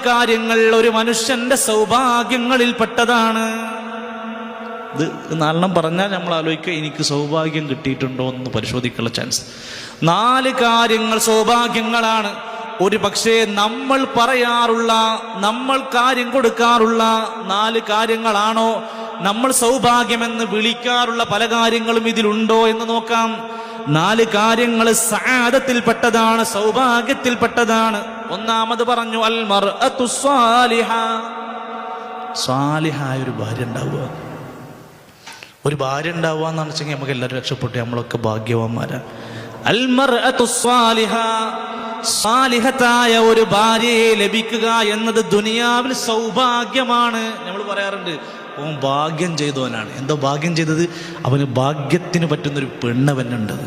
കാര്യങ്ങൾ ഒരു മനുഷ്യന്റെ സൗഭാഗ്യങ്ങളിൽപ്പെട്ടതാണ്. ഇത് 4 പറഞ്ഞാൽ നമ്മൾ ആലോചിക്കുക, എനിക്ക് സൗഭാഗ്യം കിട്ടിയിട്ടുണ്ടോ എന്ന് പരിശോധിക്കാനുള്ള ചാൻസ്. 4 കാര്യങ്ങൾ സൗഭാഗ്യങ്ങളാണ്. ഒരു പക്ഷേ നമ്മൾ പറയാറുള്ള, നമ്മൾ കാര്യം കൊടുക്കാറുള്ള 4 കാര്യങ്ങളാണോ നമ്മൾ സൗഭാഗ്യമെന്ന് വിളിക്കാറുള്ള പല കാര്യങ്ങളും ഇതിലുണ്ടോ എന്ന് നോക്കാം. 4 കാര്യങ്ങൾ സഅദത്തിൽപ്പെട്ടതാണ്, സൗഭാഗ്യത്തിൽപ്പെട്ടതാണ്. ഒന്നാമത് പറഞ്ഞു അൽ മർഅതു സ്വാലിഹ, സ്വാലിഹായ ഒരു ഭാര്യ ഉണ്ടാവുക. ഒരു ഭാര്യ ഉണ്ടാവുക എന്ന് വെച്ചെങ്കിൽ നമുക്ക് എല്ലാവരും രക്ഷപ്പെട്ടു, നമ്മളൊക്കെ ഭാഗ്യവാന്മാരാണ്. അൽ മർഅതു സ്വാലിഹ, സ്വാലിഹത്തായ ഒരു ഭാര്യയെ ലഭിക്കുക എന്നത് ദുനിയാവിൽ സൗഭാഗ്യമാണ്. നമ്മൾ പറയാറുണ്ട് അവൻ ഭാഗ്യം ചെയ്തവനാണ്. എന്തോ ഭാഗ്യം ചെയ്തത്? അവന് ഭാഗ്യത്തിന് പറ്റുന്നൊരു പെണ്ണവനുണ്ടത്.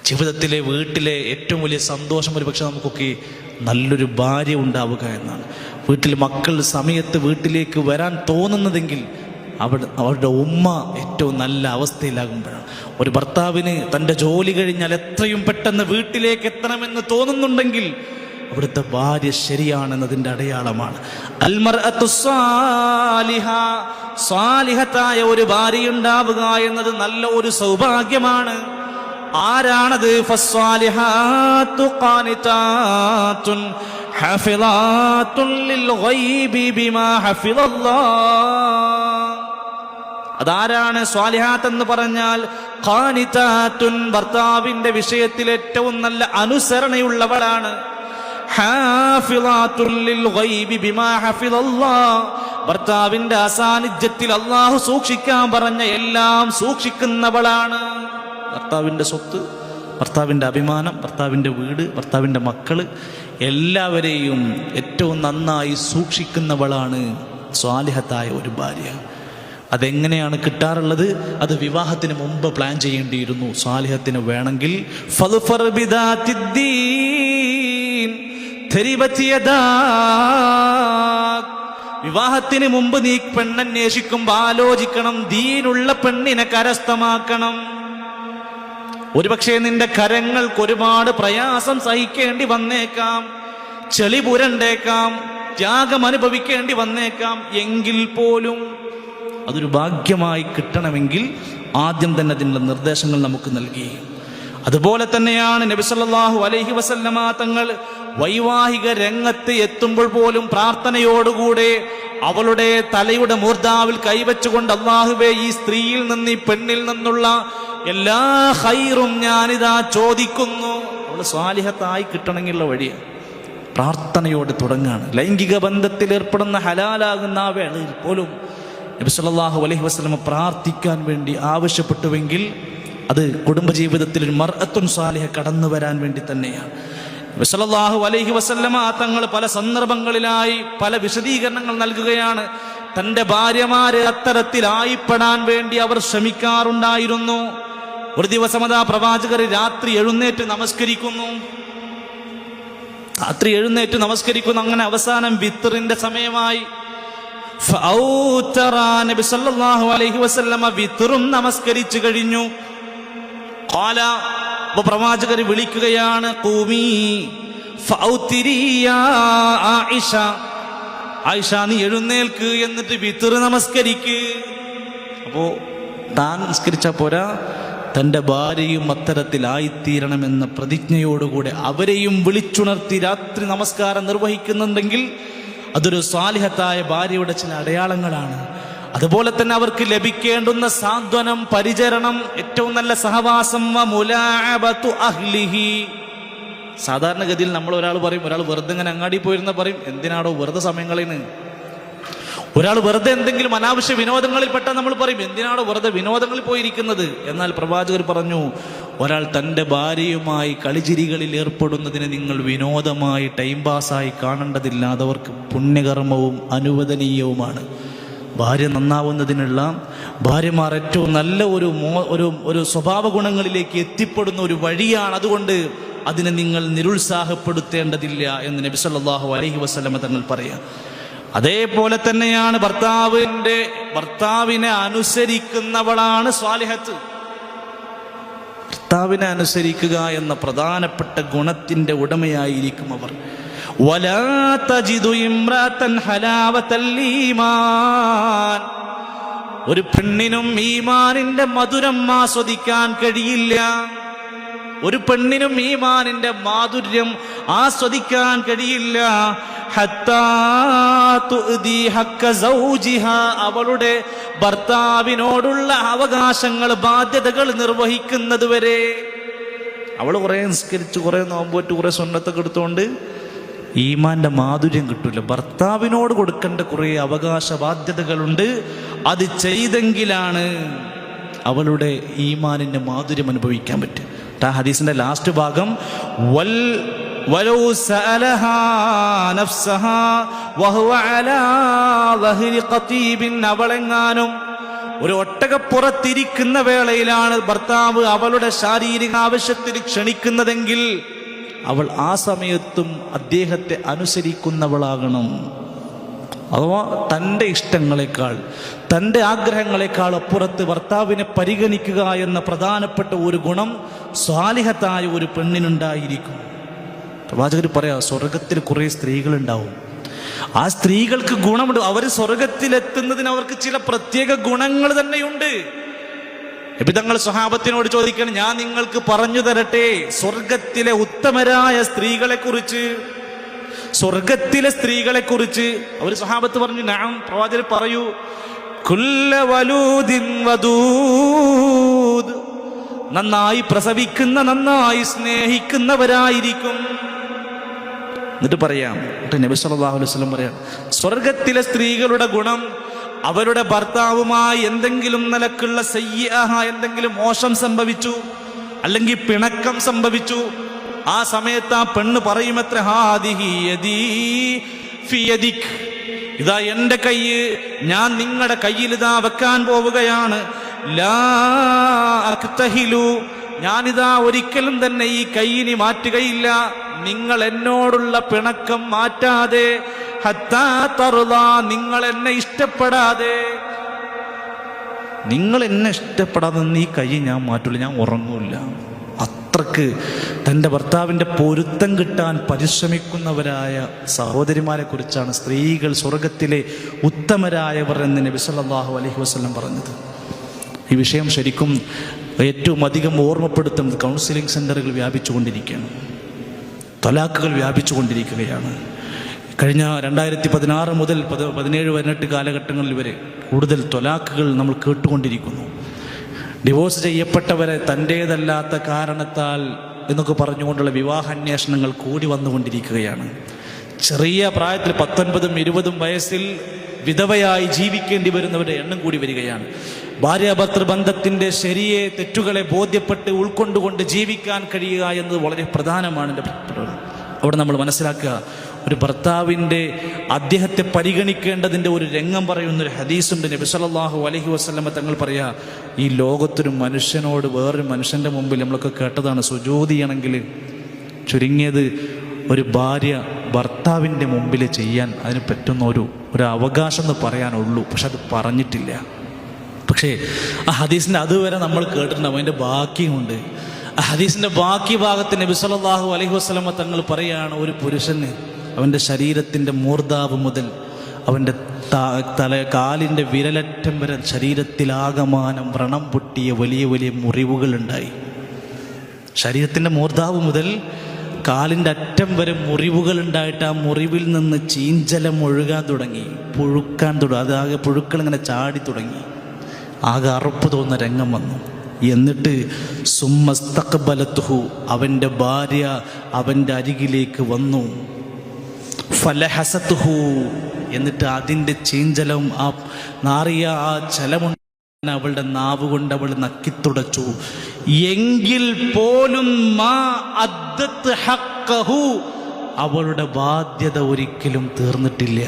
ജീവിതത്തിലെ വീട്ടിലെ ഏറ്റവും വലിയ സന്തോഷം ഒരു പക്ഷെ നമുക്കൊക്കെ നല്ലൊരു ഭാര്യ ഉണ്ടാവുക എന്നാണ്. വീട്ടിൽ മക്കൾ സമയത്ത് വീട്ടിലേക്ക് വരാൻ തോന്നുന്നതെങ്കിൽ അവരുടെ ഉമ്മ ഏറ്റവും നല്ല അവസ്ഥയിലാകുമ്പോഴാണ്. ഒരു ഭർത്താവിന് തൻ്റെ ജോലി കഴിഞ്ഞാൽ എത്രയും പെട്ടെന്ന് വീട്ടിലേക്ക് എത്തണമെന്ന് തോന്നുന്നുണ്ടെങ്കിൽ അവിടുത്തെ ഭാര്യ ശരിയാണെന്നതിൻ്റെ അടയാളമാണ്. അൽ മർഅതു സ്വാലിഹ, സ്വാലിഹത്തായ ഒരു ഭാര്യ ഉണ്ടാവുക എന്നത് നല്ല ഒരു സൗഭാഗ്യമാണ്. ആരാണത്? ഫസ്വാലിഹാതു ഖാനിതാതുൻ ഹഫിളാതുൻ ലിൽ ഗൈബി ബിമാ ഹഫിളല്ലാഹ്. അതാരാണ് സ്വാലിഹാത്ത് എന്ന് പറഞ്ഞാൽ? ഖാനിതാതുൻ, ഭർത്താവിന്റെ വിഷയത്തിൽ ഏറ്റവും നല്ല അനുസരണയുള്ളവളാണ്. ഹാഫിളാതുൻ ലിൽ ഗൈബി ബിമാ ഹഫിളല്ലാഹ്, ഭർത്താവിന്റെ അസാന്നിധ്യത്തിൽ അല്ലാഹു സൂക്ഷിക്കാൻ പറഞ്ഞ എല്ലാം സൂക്ഷിക്കുന്നവളാണ്. ഭർത്താവിന്റെ സ്വത്ത്, ഭർത്താവിന്റെ അഭിമാനം, ഭർത്താവിന്റെ വീട്, ഭർത്താവിന്റെ മക്കള്, എല്ലാവരെയും ഏറ്റവും നന്നായി സൂക്ഷിക്കുന്നവളാണ് സ്വാലിഹത്തായ ഒരു ഭാര്യ. അതെങ്ങനെയാണ് കിട്ടാറുള്ളത്? അത് വിവാഹത്തിന് മുമ്പ് പ്ലാൻ ചെയ്യേണ്ടിയിരുന്നു. സ്വാലിഹത്തിന് വേണമെങ്കിൽ ഫദ്ഫർ ബിദാത്തിദ്ദീൻ തരിബത് യദാക്, വിവാഹത്തിന് മുമ്പ് നീ പെണ്ണന്വേഷിക്കുമ്പോൾ ആലോചിക്കണം, ദീനുള്ള പെണ്ണിനെ കരസ്ഥമാക്കണം. ഒരുപക്ഷെ നിന്റെ കരങ്ങൾക്ക് ഒരുപാട് പ്രയാസം സഹിക്കേണ്ടി വന്നേക്കാം, ചെളി പുരണ്ടേക്കാം, ത്യാഗം അനുഭവിക്കേണ്ടി വന്നേക്കാം. എങ്കിൽ പോലും അതൊരു ഭാഗ്യമായി കിട്ടണമെങ്കിൽ ആദ്യം തന്നെ അതിൻ്റെ നിർദ്ദേശങ്ങൾ നമുക്ക് നൽകി. അതുപോലെ തന്നെയാണ് നബി സല്ലല്ലാഹു അലൈഹി വസല്ലമ തങ്ങൾ വൈവാഹിക രംഗത്ത് എത്തുമ്പോൾ പോലും പ്രാർത്ഥനയോടുകൂടെ അവളുടെ തലയുടെ മൂർധാവിൽ കൈവച്ചുകൊണ്ട്, അല്ലാഹുവേ, ഈ സ്ത്രീയിൽ നിന്ന്, ഈ പെണ്ണിൽ നിന്നുള്ള എല്ലാ ഖൈറും ഞാനിതാ ചോദിക്കുന്നു. അവൾ സ്വാലിഹത്തായി കിട്ടണമെങ്കിലുള്ള വഴിയാണ് പ്രാർത്ഥനയോടെ തുടങ്ങാണ്. ലൈംഗിക ബന്ധത്തിൽ ഏർപ്പെടുന്ന ഹലാലാകുന്ന ആ വേളയിൽ പോലും നബി സല്ലല്ലാഹു അലൈഹി വസല്ലം പ്രാർത്ഥിക്കാൻ വേണ്ടി ആവശ്യപ്പെട്ടുവെങ്കിൽ അത് കുടുംബജീവിതത്തിൽ ഒരു മർഅത്തുൻ സാലിഹ കടന്നു വരാൻ വേണ്ടി തന്നെയാണ്. നബി സല്ലല്ലാഹു അലൈഹി വസല്ലം തങ്ങൾ പല സന്ദർഭങ്ങളിലായി പല വിശദീകരണങ്ങൾ നൽകുകയാണ്. തൻ്റെ ഭാര്യമാരെ അത്തരത്തിലായിപ്പെടാൻ വേണ്ടി അവർ ശ്രമിക്കാറുണ്ടായിരുന്നു. ഒരു ദിവസം അതാ പ്രവാചകർ രാത്രി എഴുന്നേറ്റ് നമസ്കരിക്കുന്നു. അങ്ങനെ അവസാനം വിത്റിന്റെ സമയമായി. നബി സല്ലല്ലാഹു അലൈഹി വസല്ലമ വിത്റും നമസ്കരിച്ചു കഴിഞ്ഞു. ഖാല, പ്രവാചകർ വിളിക്കുകയാണ്, ഖൂമി ഫഔതിരി യാ ആയിഷ, ആയിഷ നീ എഴുന്നേൽക്ക്, എന്നിട്ട് വിത്ർ നമസ്കരിക്ക്. അപ്പോ താൻ നമസ്കരിച്ച പോരാ, തൻ്റെ ഭാര്യയും അത്തരത്തിലായിത്തീരണമെന്ന പ്രതിജ്ഞയോടുകൂടെ അവരെയും വിളിച്ചുണർത്തി രാത്രി നമസ്കാരം നിർവഹിക്കുന്നുണ്ടെങ്കിൽ അതൊരു സ്വാലിഹത്തായ ഭാര്യയുടെ ചില അടയാളങ്ങളാണ്. അതുപോലെ തന്നെ അവർക്ക് ലഭിക്കേണ്ടുന്ന സാന്ത്വനം, പരിചരണം, ഏറ്റവും നല്ല സഹവാസം, മുലാഅബതു അഹ്ലിഹി. സാധാരണഗതിയിൽ നമ്മൾ ഒരാൾ പറയും, ഒരാൾ വെറുതെ ഇങ്ങനെ അങ്ങാടി പോയിരുന്ന പറയും, എന്തിനാണോ വെറുതെ സമയം കളയുന്നത്. ഒരാൾ വെറുതെ എന്തെങ്കിലും അനാവശ്യ വിനോദങ്ങളിൽ പെട്ടാൽ നമ്മൾ പറയും, എന്തിനാണോ വെറുതെ വിനോദങ്ങളിൽ പോയിരിക്കുന്നത്. എന്നാൽ പ്രവാചകർ പറഞ്ഞു, ഒരാൾ തൻ്റെ ഭാര്യയുമായി കളിചിരികളിൽ ഏർപ്പെടുന്നതിന് നിങ്ങൾ വിനോദമായി ടൈം പാസ്സായി കാണേണ്ടതില്ല. അതവർക്ക് പുണ്യകർമ്മവും അനുവദനീയവുമാണ്. ഭാര്യ നന്നാവുന്നതിനുള്ള, ഭാര്യമാർ ഏറ്റവും നല്ല ഒരു സ്വഭാവ ഗുണങ്ങളിലേക്ക് എത്തിപ്പെടുന്ന ഒരു വഴിയാണ്. അതുകൊണ്ട് അതിനെ നിങ്ങൾ നിരുത്സാഹപ്പെടുത്തേണ്ടതില്ല എന്ന് നബി സല്ലല്ലാഹു അലൈഹി വസല്ലമ തങ്ങൾ പറയാം. അതേപോലെ തന്നെയാണ് ഭർത്താവിനെ അനുസരിക്കുന്നവളാണ് സ്വാലിഹത്ത്. ഭർത്താവിനെ അനുസരിക്കുക എന്ന പ്രധാനപ്പെട്ട ഗുണത്തിൻ്റെ ഉടമയായിരിക്കും അവർ. വലാ തജിദു ഇംറഅതൻ ഹലാവതൽ ഈമാൻ. ഒരു പെണ്ണിനും ഈമാനിന്റെ മധുരം ആസ്വദിക്കാൻ കഴിയില്ല. ഒരു പെണ്ണിനും ഈമാനിന്റെ മാധുര്യം ആസ്വദിക്കാൻ കഴിയില്ല. ഹത്താ തുഅദി ഹഖ്ക സൗജിഹാ, അവളുടെ ഭർത്താവിനോടുള്ള അവകാശങ്ങൾ, ബാധ്യതകൾ നിർവഹിക്കുന്നത് വരെ. അവൾ കുറെ നിസ്കരിച്ച്, കുറെ നോമ്പോറ്റ്, കുറെ സുന്നത്തൊക്കെ എടുത്തുകൊണ്ട് ഈമാന്റെ മാധുര്യം കിട്ടൂല. ഭർത്താവിനോട് കൊടുക്കേണ്ട കുറെ അവകാശ ബാധ്യതകളുണ്ട്. അത് ചെയ്തെങ്കിലാണ് അവളുടെ ഈമാനിന്റെ മാധുര്യം അനുഭവിക്കാൻ പറ്റും. ആ ഹദീസിന്റെ ലാസ്റ്റ് ഭാഗം വലൗ സഅലഹാ നഫ്സഹാ വഹുവ അലാ ദഹരി ഖതീബിൻ, അവളെങ്ങാനും ഒരു ഒട്ടകപ്പുറത്തിരിക്കുന്ന വേളയിലാണ് ഭർത്താവ് അവളുടെ ശാരീരിക ആവശ്യത്തിന് ക്ഷണിക്കുന്നതെങ്കിൽ അവൾ ആ സമയത്തും അദ്ദേഹത്തെ അനുസരിക്കുന്നവളാകണം. അഥവാ തൻ്റെ ഇഷ്ടങ്ങളെക്കാൾ, തൻ്റെ ആഗ്രഹങ്ങളെക്കാൾ അപ്പുറത്ത് ഭർത്താവിനെ പരിഗണിക്കുക എന്ന പ്രധാനപ്പെട്ട ഒരു ഗുണം സ്വാലിഹത്തായ ഒരു പെണ്ണിനുണ്ടായിരിക്കും. പ്രവാചകർ പറയാ, സ്വർഗത്തിൽ കുറെ സ്ത്രീകളുണ്ടാവും. ആ സ്ത്രീകൾക്ക് ഗുണമുണ്ട്. അവർ സ്വർഗത്തിലെത്തുന്നതിന് അവർക്ക് ചില പ്രത്യേക ഗുണങ്ങൾ തന്നെയുണ്ട്. നബി തങ്ങൾ സ്വഹാബത്തിനോട് ചോദിക്കണം, ഞാൻ നിങ്ങൾക്ക് പറഞ്ഞു തരട്ടെ സ്വർഗത്തിലെ ഉത്തമരായ സ്ത്രീകളെ കുറിച്ച്, സ്വർഗത്തിലെ സ്ത്രീകളെ കുറിച്ച്. അവർ സ്വഹാബത്ത് പറഞ്ഞു, നഅം. പ്രവാചകർ പറയൂ, കുല്ല വലൂദിൻ വദൂദ്, നന്നായി പ്രസവിക്കുന്ന, നന്നായി സ്നേഹിക്കുന്നവരായിരിക്കും. എന്നിട്ട് പറയാം, നബി സല്ലല്ലാഹു അലൈഹി വസല്ലം പറയാം, സ്വർഗത്തിലെ സ്ത്രീകളുടെ ഗുണം അവരുടെ ഭർത്താവുമായി എന്തെങ്കിലും നിലക്കുള്ള സയ്യിഅഹ, എന്തെങ്കിലും മോശം സംഭവിച്ചു, അല്ലെങ്കിൽ പിണക്കം സംഭവിച്ചു, ആ സമയത്ത് ആ പെണ്ണ് പറയുമത്ര, ഹാദിഹി യദീ ഫി യദിക്, ഇതാ എൻ്റെ കയ്യ് ഞാൻ നിങ്ങളുടെ കയ്യിൽ ഇതാ വെക്കാൻ പോവുകയാണ്. ലാ അക്തഹിലു, ഞാനിതാ ഒരിക്കലും തന്നെ ഈ കയ്യിനി മാറ്റുകയില്ല, നിങ്ങൾ എന്നോടുള്ള പിണക്കം മാറ്റാതെ, ഹത്താ തർളാ, നിങ്ങൾ എന്നെ ഇഷ്ടപ്പെടാതെ, നിങ്ങൾ എന്നെ ഇഷ്ടപ്പെടാതെ ഈ കൈ ഞാൻ മാറ്റില്ല, ഞാൻ ഉറങ്ങൂല. അത്രക്ക് തൻ്റെ ഭർത്താവിൻ്റെ പൊരുത്തം കിട്ടാൻ പരിശ്രമിക്കുന്നവരായ സഹോദരിമാരെ കുറിച്ചാണ് സ്ത്രീകൾ സ്വർഗത്തിലെ ഉത്തമരായവർ എന്ന് നബി സല്ലല്ലാഹു അലൈഹി വസല്ലം പറഞ്ഞത്. ഈ വിഷയം ശരിക്കും ഏറ്റവും അധികം ഓർമ്മപ്പെടുത്തുന്നത് കൗൺസിലിംഗ് സെൻ്ററുകൾ വ്യാപിച്ചുകൊണ്ടിരിക്കുകയാണ്, തലാഖുകൾ വ്യാപിച്ചുകൊണ്ടിരിക്കുകയാണ്. കഴിഞ്ഞ 2016 മുതൽ 17-18 കാലഘട്ടങ്ങളിൽ വരെ കൂടുതൽ ത്വലാഖുകൾ നമ്മൾ കേട്ടുകൊണ്ടിരിക്കുന്നു. ഡിവോഴ്സ് ചെയ്യപ്പെട്ടവരെ തൻ്റേതല്ലാത്ത കാരണത്താൽ എന്നൊക്കെ പറഞ്ഞുകൊണ്ടുള്ള വിവാഹാന്വേഷണങ്ങൾ കൂടി വന്നുകൊണ്ടിരിക്കുകയാണ്. ചെറിയ പ്രായത്തിൽ 19-ഉം 20-ഉം വയസ്സിൽ വിധവയായി ജീവിക്കേണ്ടി വരുന്നവരുടെ എണ്ണം കൂടി വരികയാണ്. ഭാര്യാഭർത്തൃ ബന്ധത്തിൻ്റെ ശരിയെ തെറ്റുകളെ ബോധ്യപ്പെട്ട് ഉൾക്കൊണ്ടുകൊണ്ട് ജീവിക്കാൻ കഴിയുക എന്നത് വളരെ പ്രധാനമാണ്. അവിടെ നമ്മൾ മനസ്സിലാക്കുക, ഒരു ഭർത്താവിൻ്റെ അദ്ദേഹത്തെ പരിഗണിക്കേണ്ടതിൻ്റെ ഒരു രംഗം പറയുന്നൊരു ഹദീസുണ്ട്. നബി സല്ലല്ലാഹു അലൈഹി വസല്ലമ തങ്ങൾ പറയാ, ഈ ലോകത്തൊരു മനുഷ്യനോട് വേറൊരു മനുഷ്യൻ്റെ മുമ്പിൽ നമ്മളൊക്കെ കേട്ടതാണ്, സുജൂദ് ചെയ്യണമെങ്കിൽ ചുരുങ്ങിയത് ഒരു ഭാര്യ ഭർത്താവിൻ്റെ മുമ്പിൽ ചെയ്യാൻ അതിന് പറ്റുന്ന ഒരു അവകാശം എന്ന് പറയാനുള്ളൂ. പക്ഷെ അത് പറഞ്ഞിട്ടില്ല. പക്ഷേ ആ ഹദീസിൻ്റെ അതുവരെ നമ്മൾ കേട്ടിട്ടുണ്ടാവും, അതിൻ്റെ ബാക്കിയുണ്ട്. ആ ഹദീസിൻ്റെ ബാക്കി ഭാഗത്ത് നബി സല്ലല്ലാഹു അലൈഹി വസല്ലമ തങ്ങൾ പറയാണ്, ഒരു പുരുഷന് അവൻ്റെ ശരീരത്തിൻ്റെ മൂർധാവ് മുതൽ അവൻ്റെ കാലിൻ്റെ വിരലറ്റം വരെ ശരീരത്തിലാകമാനം വ്രണം പൊട്ടിയ വലിയ വലിയ മുറിവുകളുണ്ടായി. ശരീരത്തിൻ്റെ മൂർധാവ് മുതൽ കാലിൻ്റെ അറ്റം വരെ മുറിവുകൾ ഉണ്ടായിട്ട് ആ മുറിവിൽ നിന്ന് ചീഞ്ചലം ഒഴുകാൻ തുടങ്ങി, പുഴുക്കാൻ തുടങ്ങി, അതാകെ പുഴുക്കൾ ഇങ്ങനെ ചാടി തുടങ്ങി, ആകെ അറുപ്പ് തോന്നുന്ന രംഗം വന്നു. എന്നിട്ട് സുമ്മസ്തഖ്ബലത്തുഹു, അവൻ്റെ ഭാര്യ അവൻ്റെ അരികിലേക്ക് വന്നു. ഫലഹസത്തുഹു, എന്നിട്ട് അതിൻ്റെ ചീഞ്ചലം, ആ നാറിയ ആ ചലമുണ്ട് അവളുടെ നാവ് കൊണ്ട് അവൾ നക്കിത്തുടച്ചു. എങ്കിൽ പോലും മാ അദ്ദത്ത് ഹഖ്ഖഹു, അവളുടെ ബാധ്യത ഒരിക്കലും തീർന്നിട്ടില്ല.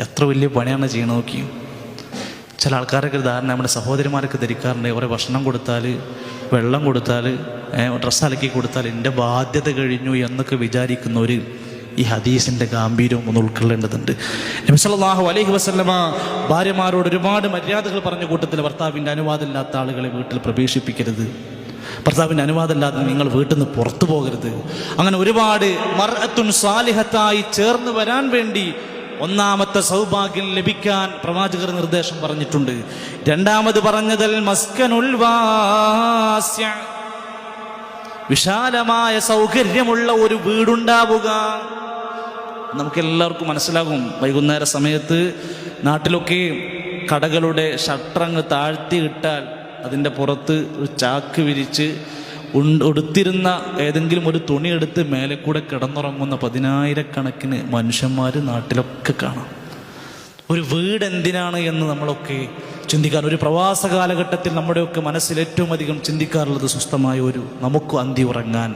എത്ര വലിയ പണിയാണ് ചെയ്യണം നോക്കി. ചില ആൾക്കാരൊക്കെ ധാരണ നമ്മുടെ സഹോദരിമാരൊക്കെ ധരിക്കാറുണ്ട്, അവരെ ഭക്ഷണം കൊടുത്താൽ, വെള്ളം കൊടുത്താൽ, ഡ്രസ്സ് അലക്കി കൊടുത്താൽ എൻ്റെ ബാധ്യത കഴിഞ്ഞു എന്നൊക്കെ വിചാരിക്കുന്നവർ ഈ ഹദീസിൻ്റെ ഗാംഭീര്യവും ഒന്ന് ഉൾക്കൊള്ളേണ്ടതുണ്ട്. നബി സല്ലല്ലാഹു അലൈഹി വസല്ലമ ഭാര്യമാരോട് ഒരുപാട് മര്യാദകൾ പറഞ്ഞ കൂട്ടത്തിൽ ഭർത്താവിൻ്റെ അനുവാദമില്ലാത്ത ആളുകളെ വീട്ടിൽ പ്രവേശിപ്പിക്കരുത്. ഭർത്താവിൻ്റെ അനുവാദമില്ലാതെ നിങ്ങൾ വീട്ടിൽ നിന്ന് പുറത്തു പോകരുത്. അങ്ങനെ ഒരുപാട് മർഅത്തുൻ സാലിഹത്തായി ചേർന്ന് വരാൻ വേണ്ടി ഒന്നാമത്തെ സൗഭാഗ്യം ലഭിക്കാൻ പ്രവാചകർ നിർദ്ദേശം പറഞ്ഞിട്ടുണ്ട്. രണ്ടാമത് പറഞ്ഞതൽ മസ്കനുൽ വാസ്യ, വിശാലമായ സൗകര്യമുള്ള ഒരു വീടുണ്ടാവുക. നമുക്കെല്ലാവർക്കും മനസ്സിലാകും, വൈകുന്നേര സമയത്ത് നാട്ടിലൊക്കെ കടകളുടെ ഷട്ടറങ്ങ് താഴ്ത്തി ഇട്ടാൽ അതിൻ്റെ പുറത്ത് ഒരു ചാക്ക് വിരിച്ച് ഉടുത്തിരുന്ന ഏതെങ്കിലും ഒരു തുണി എടുത്ത് മേലെ കൂടെ കിടന്നുറങ്ങുന്ന 10,000-കണക്കിന് മനുഷ്യന്മാർ നാട്ടിലൊക്കെ കാണാം. ഒരു വീട് എന്തിനാണ് എന്ന് നമ്മളൊക്കെ ചിന്തിക്കാൻ, ഒരു പ്രവാസ കാലഘട്ടത്തിൽ നമ്മുടെയൊക്കെ മനസ്സിൽ ഏറ്റവും അധികം ചിന്തിക്കാറുള്ളത് സ്വസ്ഥമായ ഒരു നമുക്ക് അന്തി ഉറങ്ങാൻ,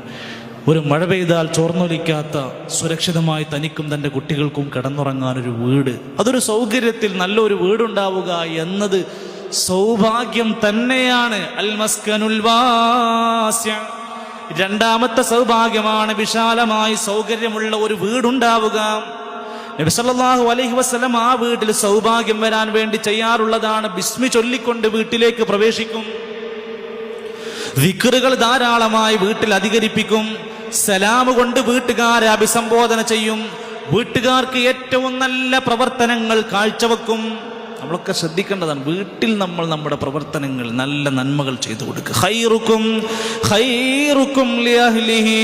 ഒരു മഴ പെയ്താൽ ചോർന്നൊലിക്കാത്ത സുരക്ഷിതമായി തനിക്കും തൻ്റെ കുട്ടികൾക്കും കിടന്നുറങ്ങാനൊരു വീട്, അതൊരു സൗകര്യത്തിൽ നല്ലൊരു വീടുണ്ടാവുക എന്നത് സൗഭാഗ്യം തന്നെയാണ്. അൽ മസ്കനുൽ വാസ്യ. രണ്ടാമത്തെ സൗഭാഗ്യമാണ് വിശാലമായി സൗകര്യമുള്ള ഒരു വീടുണ്ടാവുക. നബി സല്ലല്ലാഹു അലൈഹി വസല്ലം ആ വീട്ടിൽ സൗഭാഗ്യം വരാൻ വേണ്ടി ചെയ്യാറുള്ളതാണ് ബിസ്മി ചൊല്ലിക്കൊണ്ട് വീട്ടിലേക്ക് പ്രവേശിക്കും. ദിക്റുകൾ ധാരാളമായി വീട്ടിൽ അധികരിപ്പിക്കും. സലാം കൊണ്ട് വീട്ടുകാരെ അഭിസംബോധന ചെയ്യും. വീട്ടുകാർക്ക് ഏറ്റവും നല്ല പ്രവർത്തനങ്ങൾ കാഴ്ചവെക്കും. നമ്മളൊക്കെ ശ്രദ്ധിക്കേണ്ടതാണ്, വീട്ടിൽ നമ്മൾ നമ്മുടെ പ്രവർത്തനങ്ങൾ, നല്ല നന്മകൾ ചെയ്തു കൊടുക്കുക. ഖൈറുക്കും ഖൈറുക്കും ലിഅഹ്ലിഹി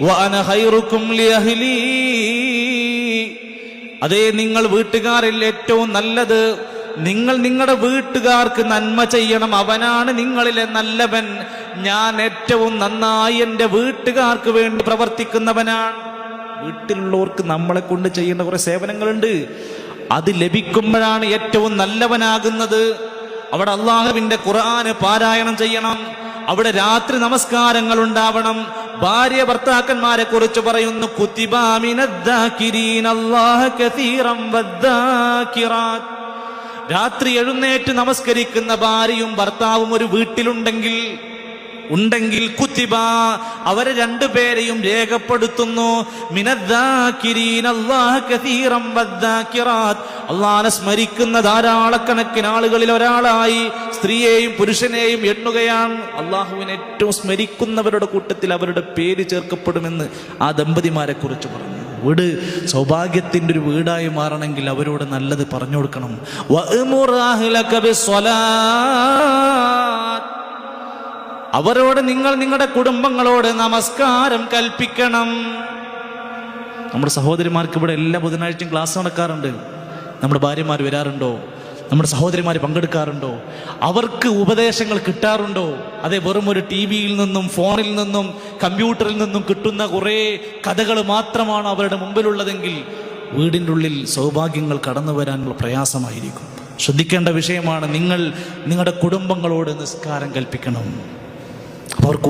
വഅന ഖൈറുക്കും ലിഅഹ്ലി. അതേ, നിങ്ങൾ വീട്ടുകാരിൽ ഏറ്റവും നല്ലത്, നിങ്ങൾ നിങ്ങളുടെ വീട്ടുകാർക്ക് നന്മ ചെയ്യണം, അവനാണ് നിങ്ങളിലെ നല്ലവൻ. ഞാൻ ഏറ്റവും നന്നായി എൻ്റെ വീട്ടുകാർക്ക് വേണ്ടി പ്രവർത്തിക്കുന്നവനാണ്. വീട്ടിലുള്ളവർക്ക് നമ്മളെ കൊണ്ട് ചെയ്യേണ്ട കുറെ സേവനങ്ങളുണ്ട്, അത് ലഭിക്കുമ്പോഴാണ് ഏറ്റവും നല്ലവനാകുന്നത്. അവിടെ അള്ളാഹുവിന്റെ ഖുർആന് പാരായണം ചെയ്യണം, അവിടെ രാത്രി നമസ്കാരങ്ങൾ ഉണ്ടാവണം. ഭാര്യ ഭർത്താക്കന്മാരെ കുറിച്ച് പറയുന്നു, കുതിബാ മിനദ്ദാകിരീന അല്ലാഹ കസീറൻ വദ്ദാകിറാത്ത്. രാത്രി എഴുന്നേറ്റ് നമസ്കരിക്കുന്ന ഭാര്യയും ഭർത്താവും ഒരു വീട്ടിലുണ്ടെങ്കിൽ കുതിബ, അവരെ രണ്ടുപേരെയും രേഖപ്പെടുത്തുന്നു. മിനദ്ദാകിരീന അല്ലാഹ കസീറൻ വദ്ദാകിറാത്ത്, അല്ലാഹനെ സ്മരിക്കുന്ന ധാരാളക്കണക്കിന് ആളുകളിൽ ഒരാളായി സ്ത്രീയെയും പുരുഷനെയും എണ്ണുകയാണ്. അള്ളാഹുവിനെ ഏറ്റവും സ്മരിക്കുന്നവരുടെ കൂട്ടത്തിൽ അവരുടെ പേര് ചേർക്കപ്പെടുമെന്ന് ആ ദമ്പതിമാരെ കുറിച്ച് പറഞ്ഞു. വീട് സൗഭാഗ്യത്തിൻ്റെ ഒരു വീടായി മാറണമെങ്കിൽ അവരോട് നല്ലത് പറഞ്ഞു കൊടുക്കണം. വഅ്മുർ അഹ്ലക ബിസ്സലാത്ത്, അവരോട് നിങ്ങൾ നിങ്ങളുടെ കുടുംബങ്ങളോട് നമസ്കാരം കൽപ്പിക്കണം. നമ്മുടെ സഹോദരിമാർക്ക് ഇവിടെ എല്ലാ ബുധനാഴ്ചയും ക്ലാസ് നടക്കാറുണ്ട്. നമ്മുടെ ഭാര്യമാർ വരാറുണ്ടോ? നമ്മുടെ സഹോദരിമാർ പങ്കെടുക്കാറുണ്ടോ? അവർക്ക് ഉപദേശങ്ങൾ കിട്ടാറുണ്ടോ? അതേ, വെറും ഒരു ടി-വിയിൽ നിന്നും ഫോണിൽ നിന്നും കമ്പ്യൂട്ടറിൽ നിന്നും കിട്ടുന്ന കുറേ കഥകൾ മാത്രമാണ് അവരുടെ മുമ്പിലുള്ളതെങ്കിൽ വീടിൻ്റെ ഉള്ളിൽ സൗഭാഗ്യങ്ങൾ കടന്നു വരാനുള്ള പ്രയാസമായിരിക്കും. ശ്രദ്ധിക്കേണ്ട വിഷയമാണ്. നിങ്ങൾ നിങ്ങളുടെ കുടുംബങ്ങളോട് നിസ്കാരം കൽപ്പിക്കണം. അവർക്ക്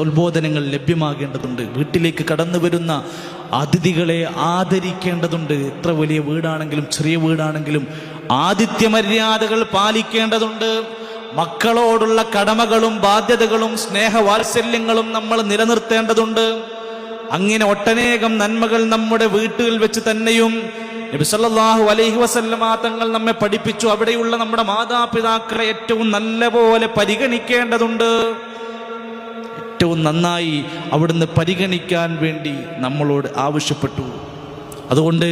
ഉത്ബോധനങ്ങൾ ലഭ്യമാകേണ്ടതുണ്ട്. വീട്ടിലേക്ക് കടന്നു വരുന്ന അതിഥികളെ ആദരിക്കേണ്ടതുണ്ട്. എത്ര വലിയ വീടാണെങ്കിലും ചെറിയ വീടാണെങ്കിലും ആതിഥ്യ മര്യാദകൾ പാലിക്കേണ്ടതുണ്ട്. മക്കളോടുള്ള കടമകളും ബാധ്യതകളും സ്നേഹവാത്സല്യങ്ങളും നമ്മൾ നിലനിർത്തേണ്ടതുണ്ട്. അങ്ങനെ ഒട്ടനേകം നന്മകൾ നമ്മുടെ വീട്ടിൽ വെച്ച് തന്നെയും നബി സല്ലല്ലാഹു അലൈഹി വസല്ലമ തങ്ങൾ നമ്മെ പഠിപ്പിച്ചു. അവിടെയുള്ള നമ്മുടെ മാതാപിതാക്കളെ ഏറ്റവും നല്ലപോലെ പരിഗണിക്കേണ്ടതുണ്ട്. ഏറ്റവും നന്നായി അവിടുന്ന് പരിഗണിക്കാൻ വേണ്ടി നമ്മളോട് ആവശ്യപ്പെട്ടു. അതുകൊണ്ട്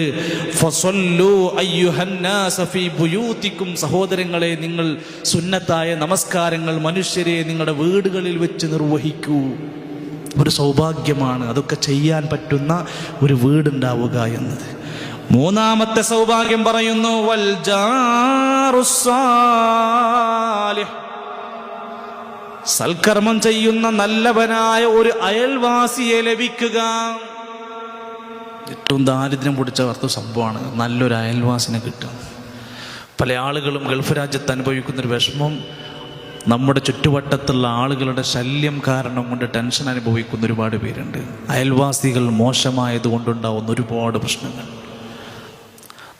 ഫസല്ലു അയ്യുഹന്നാസ ഫീ ബുയൂതികും, സഹോദരങ്ങളെ, നിങ്ങൾ സുന്നത്തായ നമസ്കാരങ്ങൾ മനുഷ്യരെ നിങ്ങളുടെ വീടുകളിൽ വെച്ച് നിർവഹിക്കൂ. ഒരു സൗഭാഗ്യമാണ് അതൊക്കെ ചെയ്യാൻ പറ്റുന്ന ഒരു വീടുണ്ടാവുക എന്നത്. മൂന്നാമത്തെ സൗഭാഗ്യം പറയുന്നു, വൽ ജാറുസ്സാലിഹ്, സൽക്കർമ്മം ചെയ്യുന്ന നല്ലവനായ ഒരു അയൽവാസിയെ ലഭിക്കുക. ഏറ്റവും ദാരിദ്ര്യം പിടിച്ച സംഭവമാണ് നല്ലൊരു അയൽവാസിനെ കിട്ടുക. പല ആളുകളും ഗൾഫ് രാജ്യത്ത് അനുഭവിക്കുന്നൊരു വിഷമം, നമ്മുടെ ചുറ്റുവട്ടത്തുള്ള ആളുകളുടെ ശല്യം കാരണം കൊണ്ട് ടെൻഷൻ അനുഭവിക്കുന്ന ഒരുപാട് പേരുണ്ട്. അയൽവാസികൾ മോശമായത് കൊണ്ടുണ്ടാവുന്ന ഒരുപാട് പ്രശ്നങ്ങൾ.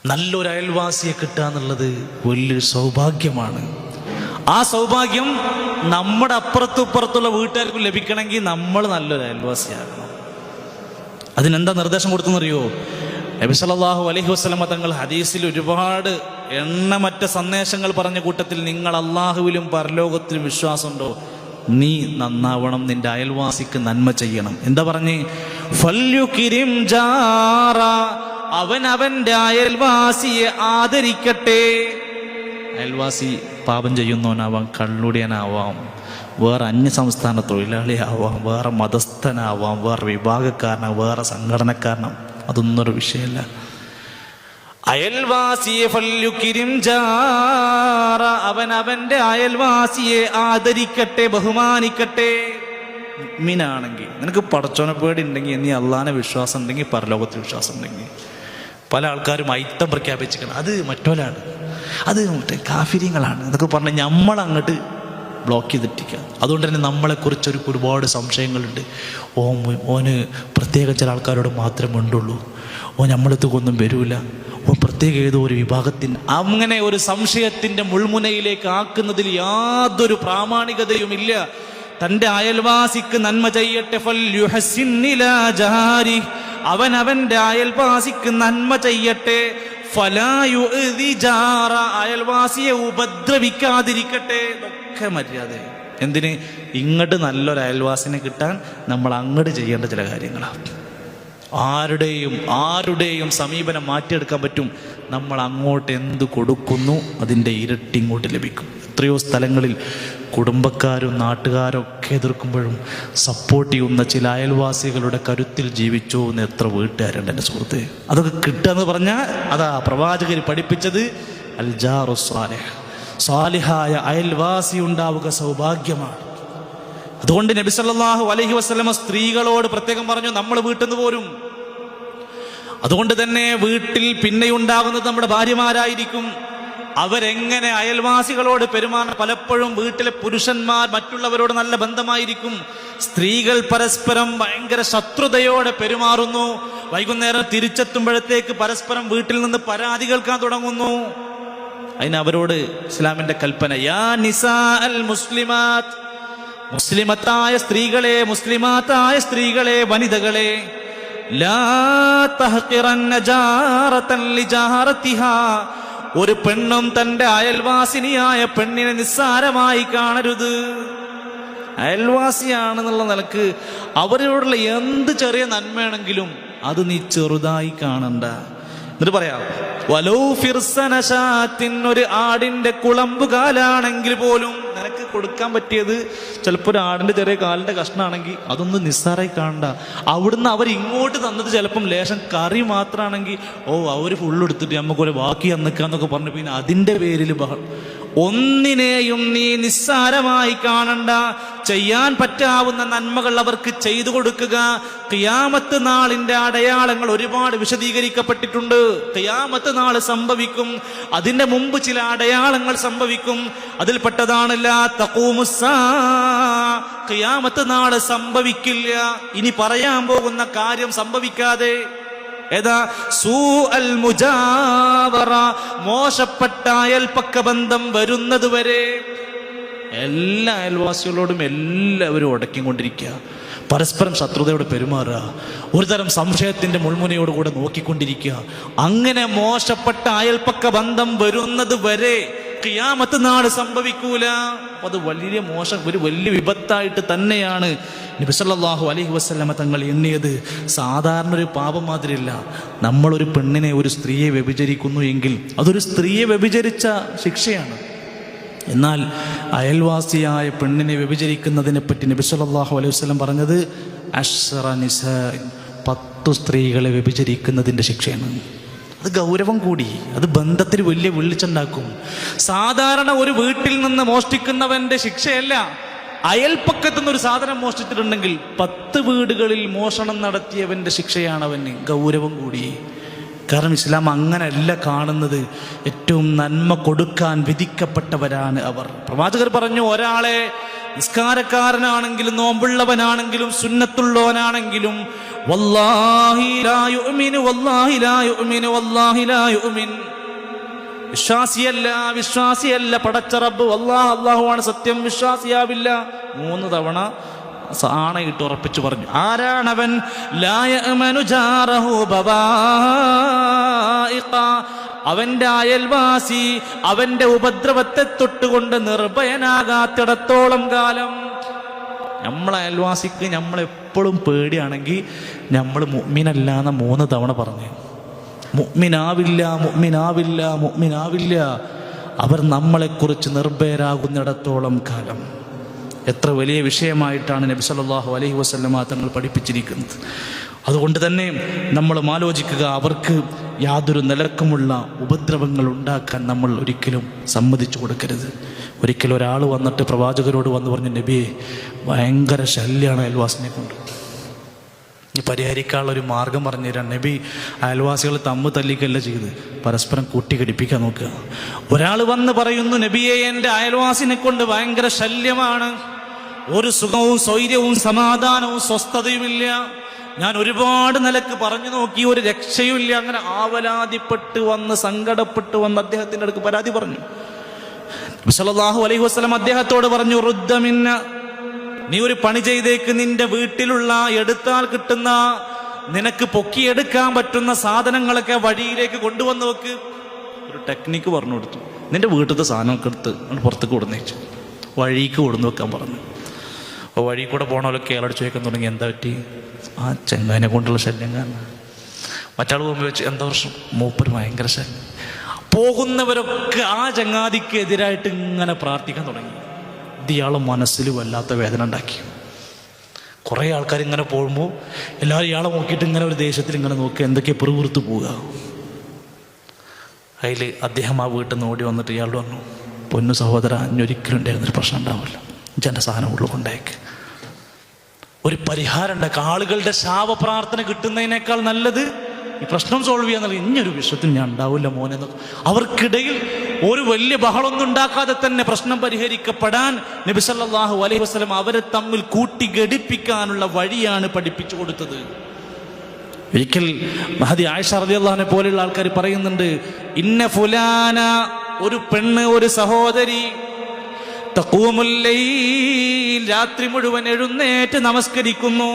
നല്ലൊരു അയൽവാസിയെ കിട്ടുക എന്നുള്ളത് വലിയൊരു സൗഭാഗ്യമാണ്. ആ സൗഭാഗ്യം നമ്മുടെ അപ്പുറത്തും ഇപ്പുറത്തുള്ള വീട്ടുകാർക്കും ലഭിക്കണമെങ്കിൽ നമ്മൾ നല്ലൊരു അയൽവാസിയാകണം. അതിനെന്താ നിർദ്ദേശം കൊടുത്തെന്നറിയോ? നബി സല്ലല്ലാഹു അലൈഹി വസല്ലമ തങ്ങൾ ഹദീസിൽ ഒരുപാട് എണ്ണമറ്റ സന്ദേശങ്ങൾ പറഞ്ഞ കൂട്ടത്തിൽ, നിങ്ങൾ അള്ളാഹുവിലും പരലോകത്തിലും വിശ്വാസമുണ്ടോ? നീ നന്നാവണം, നിന്റെ അയൽവാസിക്ക് നന്മ ചെയ്യണം. എന്താ പറഞ്ഞ്? ഫല്യുകിരിം ജാറ, അവൻ അവന്റെ അയൽവാസിയെ ആദരിക്കട്ടെ. അയൽവാസി പാപം ചെയ്യുന്നവനാവാം, കള്ളുടിയനാവാം, വേറെ അന്യസംസ്ഥാന തൊഴിലാളിയാവാം, വേറെ മതസ്ഥനാവാം, വേറെ വിഭാഗക്കാരനാവാം, വേറെ സംഘടനക്കാരനാവാം, അതൊന്നൊരു വിഷയമല്ല. അയൽവാസിയെ ഫല്യുകിരിം ജാറ, അവൻ അവന്റെ അയൽവാസിയെ ആദരിക്കട്ടെ, ബഹുമാനിക്കട്ടെ. മുഅ്മിനാണെങ്കിൽ, നിനക്ക് പടച്ചോനെ പേടി ഉണ്ടെങ്കിൽ, നീ അള്ളാനെ വിശ്വാസം ഉണ്ടെങ്കിൽ, പരലോകത്തിൽ വിശ്വാസം ഉണ്ടെങ്കിൽ. പല ആൾക്കാരും ഐത്തം പ്രഖ്യാപിച്ചിരിക്കണം, അത് മറ്റോലാണ്, അത് മറ്റേ കാഫിര്യങ്ങളാണ് എന്നൊക്കെ പറഞ്ഞ് നമ്മളങ്ങോട്ട് ബ്ലോക്ക് ചെയ്തിട്ടിരിക്കുക. അതുകൊണ്ട് തന്നെ നമ്മളെക്കുറിച്ചൊരു ഒരുപാട് സംശയങ്ങളുണ്ട്. ഓന് പ്രത്യേക ചില ആൾക്കാരോട് മാത്രമേ ഉണ്ടുള്ളൂ, നമ്മളെത്തൊന്നും വരൂല, പ്രത്യേക ഏതോ ഒരു വിഭാഗത്തിന്, അങ്ങനെ ഒരു സംശയത്തിന്റെ മുൾമുനയിലേക്ക് ആക്കുന്നതിൽ യാതൊരു പ്രാമാണികതയുമില്ല. തൻ്റെ അയൽവാസിക്ക് നന്മ ചെയ്യട്ടെ. ഫൽയുഹസിൻ ഇലാ ജാരി, അവൻ അവന്റെ അയൽവാസിക്ക് നന്മ ചെയ്യട്ടെ. ഫലാ യുഅ്ദി ജാറ, അയൽവാസിയെ ഉപദ്രവിക്കാതിരിക്കട്ടെ. ഇതൊക്കെ മര്യാദ. എന്തിന്? ഇങ്ങോട്ട് നല്ലൊരു അയൽവാസിനെ കിട്ടാൻ നമ്മൾ അങ്ങോട്ട് ചെയ്യേണ്ട ചില കാര്യങ്ങളാണ്. ആരുടെയും സമീപനം മാറ്റിയെടുക്കാൻ പറ്റും. നമ്മൾ അങ്ങോട്ട് എന്ത് കൊടുക്കുന്നു അതിൻ്റെ ഇരട്ടി ഇങ്ങോട്ട് ലഭിക്കും. എത്രയോ സ്ഥലങ്ങളിൽ കുടുംബക്കാരും നാട്ടുകാരും ഒക്കെ എതിർക്കുമ്പോഴും സപ്പോർട്ട് ചെയ്യുന്ന ചില അയൽവാസികളുടെ കരുത്തിൽ ജീവിച്ചു എന്ന് എത്ര വീട്ടുകാരുണ്ട് എൻ്റെ സുഹൃത്ത്. അതൊക്കെ കിട്ടുകയെന്ന് പറഞ്ഞാൽ അതാ പ്രവാചകർ പഠിപ്പിച്ചത് അൽ ജാറു സാലിഹ്, സാലിഹായ അയൽവാസി ഉണ്ടാവുക സൗഭാഗ്യമാണ്. അതുകൊണ്ട് നബി സല്ലല്ലാഹു അലൈഹി വസല്ലമ സ്ത്രീകളോട് പ്രത്യേകം പറഞ്ഞു, നമ്മൾ വീട്ടിൽ നിന്ന് പോരും. അതുകൊണ്ട് തന്നെ വീട്ടിൽ പിന്നെയുണ്ടാകുന്നത് നമ്മുടെ ഭാര്യമാരായിരിക്കും. അവരെങ്ങനെ അയൽവാസികളോട് പെരുമാറണം. പലപ്പോഴും വീട്ടിലെ പുരുഷന്മാർ മറ്റുള്ളവരോട് നല്ല ബന്ധമായിരിക്കും, സ്ത്രീകൾ പരസ്പരം ഭയങ്കര ശത്രുതയോടെ പെരുമാറുന്നു. വൈകുന്നേരം തിരിച്ചെത്തുമ്പോഴത്തേക്ക് പരസ്പരം വീട്ടിൽ നിന്ന് പരാതി കേൾക്കാൻ തുടങ്ങുന്നു. അതിന് അവരോട് ഇസ്ലാമിന്റെ കൽപ്പന, യാ നിസാ അൽ മുസ്ലിമാത്ത്, മുസ്ലിമത്തായ സ്ത്രീകളെ, മുസ്ലിമാത്തായ സ്ത്രീകളെ, വനിതകളെ, ലാ തഹ്ഖിറന്ന ജാറതൻ ലിജാറതിഹാ, ഒരു പെണ്ണും തന്റെ അയൽവാസിനിയായ പെണ്ണിനെ നിസ്സാരമായി കാണരുത്. അയൽവാസിയാണെന്നുള്ള നിലക്ക് അവരോടുള്ള എന്ത് ചെറിയ നന്മയാണെങ്കിലും അത് നീ ചെറുതായി കാണണ്ട. എന്നിട്ട് പറയാം, വലൗ ഫിർസനശാത്തിൻ, ഒരു ആടിന്റെ കുളമ്പുകാലാണെങ്കിൽ പോലും നിനക്ക് കൊടുക്കാൻ പറ്റിയത് ചിലപ്പോൾ ഒരു ആടിന്റെ ചെറിയ കാലിന്റെ കഷ്ണമാണെങ്കിൽ അതൊന്നും നിസ്സാരായി കാണണ്ട. അവിടുന്ന് അവർ ഇങ്ങോട്ട് തന്നത് ചിലപ്പം ലേശം കറി മാത്രമാണെങ്കിൽ അവർ ഫുള്ള് എടുത്തിട്ട് നമുക്കൊരു ബാക്കി അന്നൊക്കെ പറഞ്ഞു പിന്നെ അതിൻ്റെ പേരിൽ ഒന്നിനെയും നീ നിസ്സാരമായി കാണണ്ട. ചെയ്യാൻ പറ്റാവുന്ന നന്മകൾ അവർക്ക് ചെയ്തു കൊടുക്കുക. ഖിയാമത്ത് നാളിന്റെ അടയാളങ്ങൾ ഒരുപാട് വിശദീകരിക്കപ്പെട്ടിട്ടുണ്ട്. ഖിയാമത്ത് നാൾ സംഭവിക്കും, അതിന്റെ മുമ്പ് ചില അടയാളങ്ങൾ സംഭവിക്കും. അതിൽപ്പെട്ടതാണ് ലാ തഖൂമുസ്സാ, ഖിയാമത്ത് നാൾ സംഭവിക്കില്ല. ഇനി പറയാൻ പോകുന്ന കാര്യം സംഭവിക്കാതെ ഏതാ? സൂ അൽ മുജാവറ, മോശപ്പെട്ട അയൽപക്ക ബന്ധം വരുന്നത് വരെ എല്ലാ അയൽവാസികളോടും എല്ലാവരും ഉടക്കിക്കൊണ്ടിരിക്കുക, പരസ്പരം ശത്രുതയോടെ പെരുമാറുക, ഒരു തരം സംശയത്തിന്റെ മുൾമുനയോടുകൂടെ നോക്കിക്കൊണ്ടിരിക്കുക. അങ്ങനെ മോശപ്പെട്ട അയൽപക്ക ബന്ധം വരുന്നത് വരെ ഖിയാമത്ത് നാൾ സംഭവിക്കൂല. അത് വലിയ മോശം, ഒരു വലിയ വിപത്തായിട്ട് തന്നെയാണ് നബി സല്ലല്ലാഹു അലൈഹി വസല്ലമ തങ്ങൾ എണ്ണിയത്. സാധാരണ ഒരു പാപം മാതിരിയല്ല. നമ്മളൊരു പെണ്ണിനെ, ഒരു സ്ത്രീയെ വ്യഭിചരിക്കുന്നു എങ്കിൽ അതൊരു സ്ത്രീയെ വ്യഭിചരിച്ച ശിക്ഷയാണ്. എന്നാൽ അയൽവാസിയായ പെണ്ണിനെ വ്യഭിചരിക്കുന്നതിനെ പറ്റി നബി സല്ലല്ലാഹു അലൈഹി വസല്ലം പറഞ്ഞത് 10 നിസാ, 10 സ്ത്രീകളെ വ്യഭിചരിക്കുന്നതിൻ്റെ ശിക്ഷയാണ്. അത് ഗൗരവം കൂടി, അത് ബന്ധത്തിൽ വലിയ വെള്ളിച്ചുണ്ടാക്കും. സാധാരണ ഒരു വീട്ടിൽ നിന്ന് മോഷ്ടിക്കുന്നവന്റെ ശിക്ഷയല്ല, അയൽപ്പക്കത്തു നിന്ന് ഒരു സാധനം മോഷ്ടിച്ചിട്ടുണ്ടെങ്കിൽ 10 വീടുകളിൽ മോഷണം നടത്തിയവന്റെ ശിക്ഷയാണ് അവന് ഗൗരവം കൂടി. കാരണം ഇസ്ലാം അങ്ങനെയല്ല കാണുന്നത്. ഏറ്റവും നന്മ കൊടുക്കാൻ വിധിക്കപ്പെട്ടവരാണ് അവർ. പ്രവാചകർ പറഞ്ഞു, ഒരാളെ നിസ്കാരക്കാരനാണെങ്കിലും നോമ്പുള്ളവനാണെങ്കിലും സുന്നത്തുള്ളവനാണെങ്കിലും വല്ലാഹി ലാ യുഅ്മിനു വല്ലാഹി ലാ യുഅ്മിനു വല്ലാഹി ലാ യുഅ്മിൻ, വിശ്വാസിയല്ല പടച്ച റബ്ബ് അല്ലാഹുവാണ് സത്യം, വിശ്വാസിയാവില്ല. 3 തവണ ആണയിട്ട് ഉറപ്പിച്ചു പറഞ്ഞു. ആരാണവൻ? ലാ യഅ്മനു ജാറഹു ബവായിഖ, അവന്റെ അയൽവാസി അവന്റെ ഉപദ്രവത്തെ തൊട്ടുകൊണ്ട് നിർഭയനാകാത്തിടത്തോളം കാലം നമ്മളെ അയൽവാസിക്ക് നമ്മളെപ്പോഴും പേടിയാണെങ്കിൽ നമ്മൾ മുഅ്മിനല്ലാന്ന് 3 തവണ പറഞ്ഞു. മുഅ്മിനാവില്ല, മുഅ്മിനാവില്ല, മുഅ്മിനാവില്ല. അവർ നമ്മളെക്കുറിച്ച് നിർഭയരാകുന്നിടത്തോളം കാലം. എത്ര വലിയ വിഷയമായിട്ടാണ് നബി സല്ലല്ലാഹു അലൈഹി വസല്ലമ തങ്ങൾ പഠിപ്പിച്ചിരിക്കുന്നത്. അതുകൊണ്ട് തന്നെ നമ്മൾ ആലോചിക്കുക, അവർക്ക് യാതൊരു നിലക്കുമുള്ള ഉപദ്രവങ്ങൾ ഉണ്ടാക്കാൻ നമ്മൾ ഒരിക്കലും സമ്മതിച്ചു കൊടുക്കരുത്. ഒരിക്കലും ഒരാൾ വന്നിട്ട് പ്രവാചകരോട് വന്ന് പറഞ്ഞു, നബിയെ ഭയങ്കര ശല്യമാണ് അയൽവാസിനെ കൊണ്ട്, ഈ പരിഹരിക്കാനുള്ള ഒരു മാർഗം പറഞ്ഞു തരാം. നബി അയൽവാസികൾ തല്ലിക്കല്ല ചെയ്ത് പരസ്പരം കൂട്ടിക്കടിപ്പിക്കാൻ നോക്കുക. ഒരാൾ വന്ന് പറയുന്നു, നബിയെ എൻ്റെ അയൽവാസിനെ കൊണ്ട് ഭയങ്കര ശല്യമാണ്, ഒരു സുഖവും സ്വൈര്യവും സമാധാനവും സ്വസ്ഥതയുമില്ല, ഞാൻ ഒരുപാട് നിലക്ക് പറഞ്ഞു നോക്കി, ഒരു രക്ഷയുമില്ല. അങ്ങനെ ആവലാതിപ്പെട്ട് വന്ന് സങ്കടപ്പെട്ട് വന്ന് അദ്ദേഹത്തിൻ്റെ അടുക്ക് പരാതി പറഞ്ഞു. നബി സല്ലല്ലാഹു അലൈഹി വസല്ലം അദ്ദേഹത്തോട് പറഞ്ഞു, റുദ്ദ മിന്ന, നീ ഒരു പണി ചെയ്തേക്ക്, നിന്റെ വീട്ടിലുള്ള എടുത്താൽ കിട്ടുന്ന നിനക്ക് പൊക്കിയെടുക്കാൻ പറ്റുന്ന സാധനങ്ങളൊക്കെ വഴിയിലേക്ക് കൊണ്ടുവന്ന് വെക്ക്. ഒരു ടെക്നിക്ക് പറഞ്ഞു കൊടുത്തു. നിന്റെ വീട്ടിലത്തെ സാധനമൊക്കെ എടുത്ത് പുറത്തേക്ക് കൊടുന്നേച്ചു, വഴിക്ക് കൊടുന്നു വെക്കാൻ പറഞ്ഞു. അപ്പോൾ വഴി കൂടെ പോകണമല്ലോ കേളടിച്ച് വയ്ക്കാൻ തുടങ്ങി. എന്താ പറ്റി? ആ ചെങ്ങാനെ കൊണ്ടുള്ള ശല്യം കാരണം. മറ്റാൾ പോകുമ്പോൾ വെച്ച് എന്താ പ്രശ്നം? മൂപ്പര് ഭയങ്കര ശല്യം. പോകുന്നവരൊക്കെ ആ ചങ്ങാതിക്ക് എതിരായിട്ട് ഇങ്ങനെ പ്രാർത്ഥിക്കാൻ തുടങ്ങി. ഇയാളെ മനസ്സിൽ വല്ലാത്ത വേദന ഉണ്ടാക്കി. കുറേ ആൾക്കാർ ഇങ്ങനെ പോകുമ്പോൾ എല്ലാവരും ഇയാളെ നോക്കിയിട്ട് ഇങ്ങനെ ഒരു ദേശത്തിൽ ഇങ്ങനെ നോക്കി എന്തൊക്കെയാണ് പിറുപിറുത്ത് പോവുക. അതിൽ അദ്ദേഹം ആ വീട്ടിൽ നിന്ന് ഓടി വന്നിട്ട് ഇയാളോട് പറഞ്ഞു, പൊന്നു സഹോദര, അഞ്ഞൊരിക്കലും ഉണ്ടായിരുന്നൊരു പ്രശ്നം ഉണ്ടാവില്ല, എൻ്റെ സാധനം ഉള്ളു കൊണ്ടേക്ക്, ഒരു പരിഹാരം ഉണ്ടാക്കുക. ആളുകളുടെ ശാപപ്രാർത്ഥന കിട്ടുന്നതിനേക്കാൾ നല്ലത് ഈ പ്രശ്നം സോൾവ് ചെയ്യാന്നുള്ള. ഇനിയൊരു വിഷയത്തിൽ ഞാൻ ഉണ്ടാവില്ല മോനെ. അവർക്കിടയിൽ ഒരു വലിയ ബഹളമൊന്നും ഉണ്ടാക്കാതെ തന്നെ പ്രശ്നം പരിഹരിക്കപ്പെടാൻ നബി സല്ലല്ലാഹു അലൈഹി വസല്ലം അവരെ തമ്മിൽ കൂട്ടിഘടിപ്പിക്കാനുള്ള വഴിയാണ് പഠിപ്പിച്ചു കൊടുത്തത്. ഒരിക്കൽ മഹദി ആയിഷ റളിയല്ലാഹു അൻഹ പോലെയുള്ള ആൾക്കാർ പറയുന്നുണ്ട്, ഇന്ന ഫുലാന, ഒരു പെണ്ണ്, ഒരു സഹോദരി, തഖൂമുൽ ലൈൽ, രാത്രി മുഴുവൻ എഴുന്നേറ്റ് നമസ്കരിക്കുന്നു.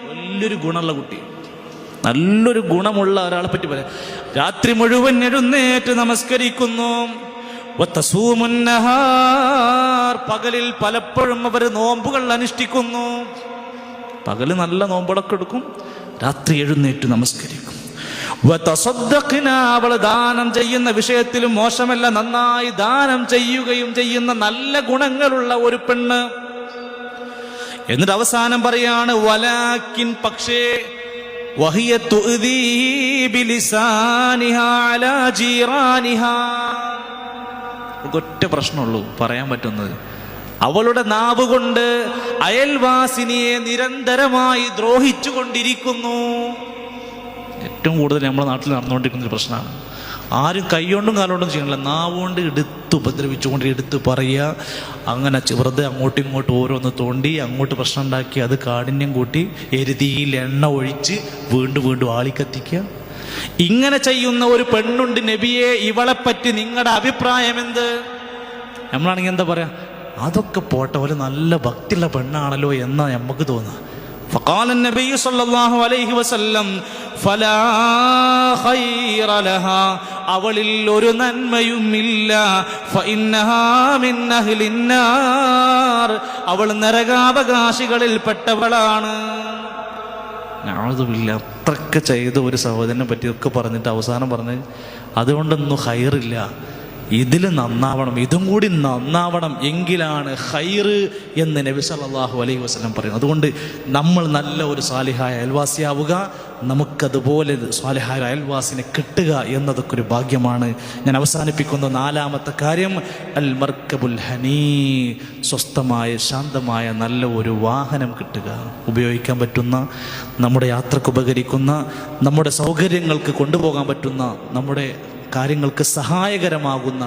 വലിയൊരു ഗുണമുള്ള കുട്ടി, നല്ലൊരു ഗുണമുള്ള ഒരാളെ പറ്റി പറയാം. രാത്രി മുഴുവൻ എഴുന്നേറ്റ് നമസ്കരിക്കുന്നു. വതസൂമുൻ നഹാർ, പകലിൽ പലപ്പോഴും അവർ നോമ്പുകൾ അനുഷ്ഠിക്കുന്നു. പകല് നല്ല നോമ്പുകളൊക്കെ എടുക്കും, രാത്രി എഴുന്നേറ്റ് നമസ്കരിക്കും. വതസദ്ദഖ്ന, അവൾ ദാനം ചെയ്യുന്ന വിഷയത്തിലും മോശമല്ല, നന്നായി ദാനം ചെയ്യുകയും ചെയ്യുന്ന നല്ല ഗുണങ്ങളുള്ള ഒരു പെണ്ണ്. എന്നിട്ട് അവസാനം പറയാണ്, വലാകിൻ, പക്ഷേ, വഹിയ തുഅ്ദീ ബിലിസാനിഹാ അലാ ജീറാനിഹാ, ഒറ്റ പ്രശ്നമുള്ളൂ പറയാൻ പറ്റുന്നത്, അവളുടെ നാവ് കൊണ്ട് അയൽവാസിനിയെ നിരന്തരമായി ദ്രോഹിച്ചു കൊണ്ടിരിക്കുന്നു. ഏറ്റവും കൂടുതൽ നമ്മുടെ നാട്ടിൽ നടന്നുകൊണ്ടിരിക്കുന്ന ഒരു പ്രശ്നമാണ്. ആരും കൈകൊണ്ടും കാലുകൊണ്ടും ചെയ്യണില്ല, നാവുകൊണ്ട് എടുത്ത് ഉപദ്രവിച്ചുകൊണ്ട് എടുത്ത് പറയുക. അങ്ങനെ വെറുതെ അങ്ങോട്ടും ഇങ്ങോട്ടും ഓരോന്ന് തോണ്ടി അങ്ങോട്ട് പ്രശ്നം ഉണ്ടാക്കി അത് കാഠിന്യം കൂട്ടി എരുതിയിൽ എണ്ണ ഒഴിച്ച് വീണ്ടും വീണ്ടും ആളിക്കത്തിക്കുക. ഇങ്ങനെ ചെയ്യുന്ന ഒരു പെണ്ണുണ്ട് നബിയെ, ഇവളെപ്പറ്റി നിങ്ങളുടെ അഭിപ്രായം എന്ത്? നമ്മളാണെങ്കിൽ എന്താ പറയാ, അതൊക്കെ പോട്ടെ, ഒരു നല്ല ഭക്തിയുള്ള പെണ്ണാണല്ലോ എന്നാ നമുക്ക് തോന്നുക. فقال النبي صلى الله عليه وسلم فلا خير لها, അവളിൽ ഒരു നന്മയുമില്ല. فإنها من أهل النار, അവൾ നരകാവകാശികളിൽ പെട്ടവളാണ്. നഅൂദുബില്ലാ, അത്രക്ക് ചെയ്ത ഒരു സഹോദരനെ പറ്റിയൊക്കെ പറഞ്ഞിട്ട് അവസാനം പറഞ്ഞ് അതുകൊണ്ടൊന്നും ഖൈറില്ല, ഇതിൽ നന്നാവണം, ഇതും കൂടി നന്നാവണം, എങ്കിലാണ് ഖൈറ് എന്ന് നബി സല്ലല്ലാഹു അലൈഹി വസല്ലം പറയുന്നത്. അതുകൊണ്ട് നമ്മൾ നല്ല ഒരു സാലിഹായ അയൽവാസിയാവുക, നമുക്കതുപോലെ സാലിഹായ അയൽവാസിനെ കിട്ടുക എന്നതൊക്കെ ഒരു ഭാഗ്യമാണ്. ഞാൻ അവസാനിപ്പിക്കുന്ന 4-ാമത്തെ കാര്യം, അൽ മർക്കബുൽ ഹനീ, സ്വസ്ഥമായ ശാന്തമായ നല്ല ഒരു വാഹനം കിട്ടുക, ഉപയോഗിക്കാൻ പറ്റുന്ന, നമ്മുടെ യാത്രക്ക് ഉപകരിക്കുന്ന, നമ്മുടെ സൗകര്യങ്ങൾക്ക് കൊണ്ടുപോകാൻ പറ്റുന്ന, നമ്മുടെ കാര്യങ്ങൾക്ക് സഹായകരമാകുന്ന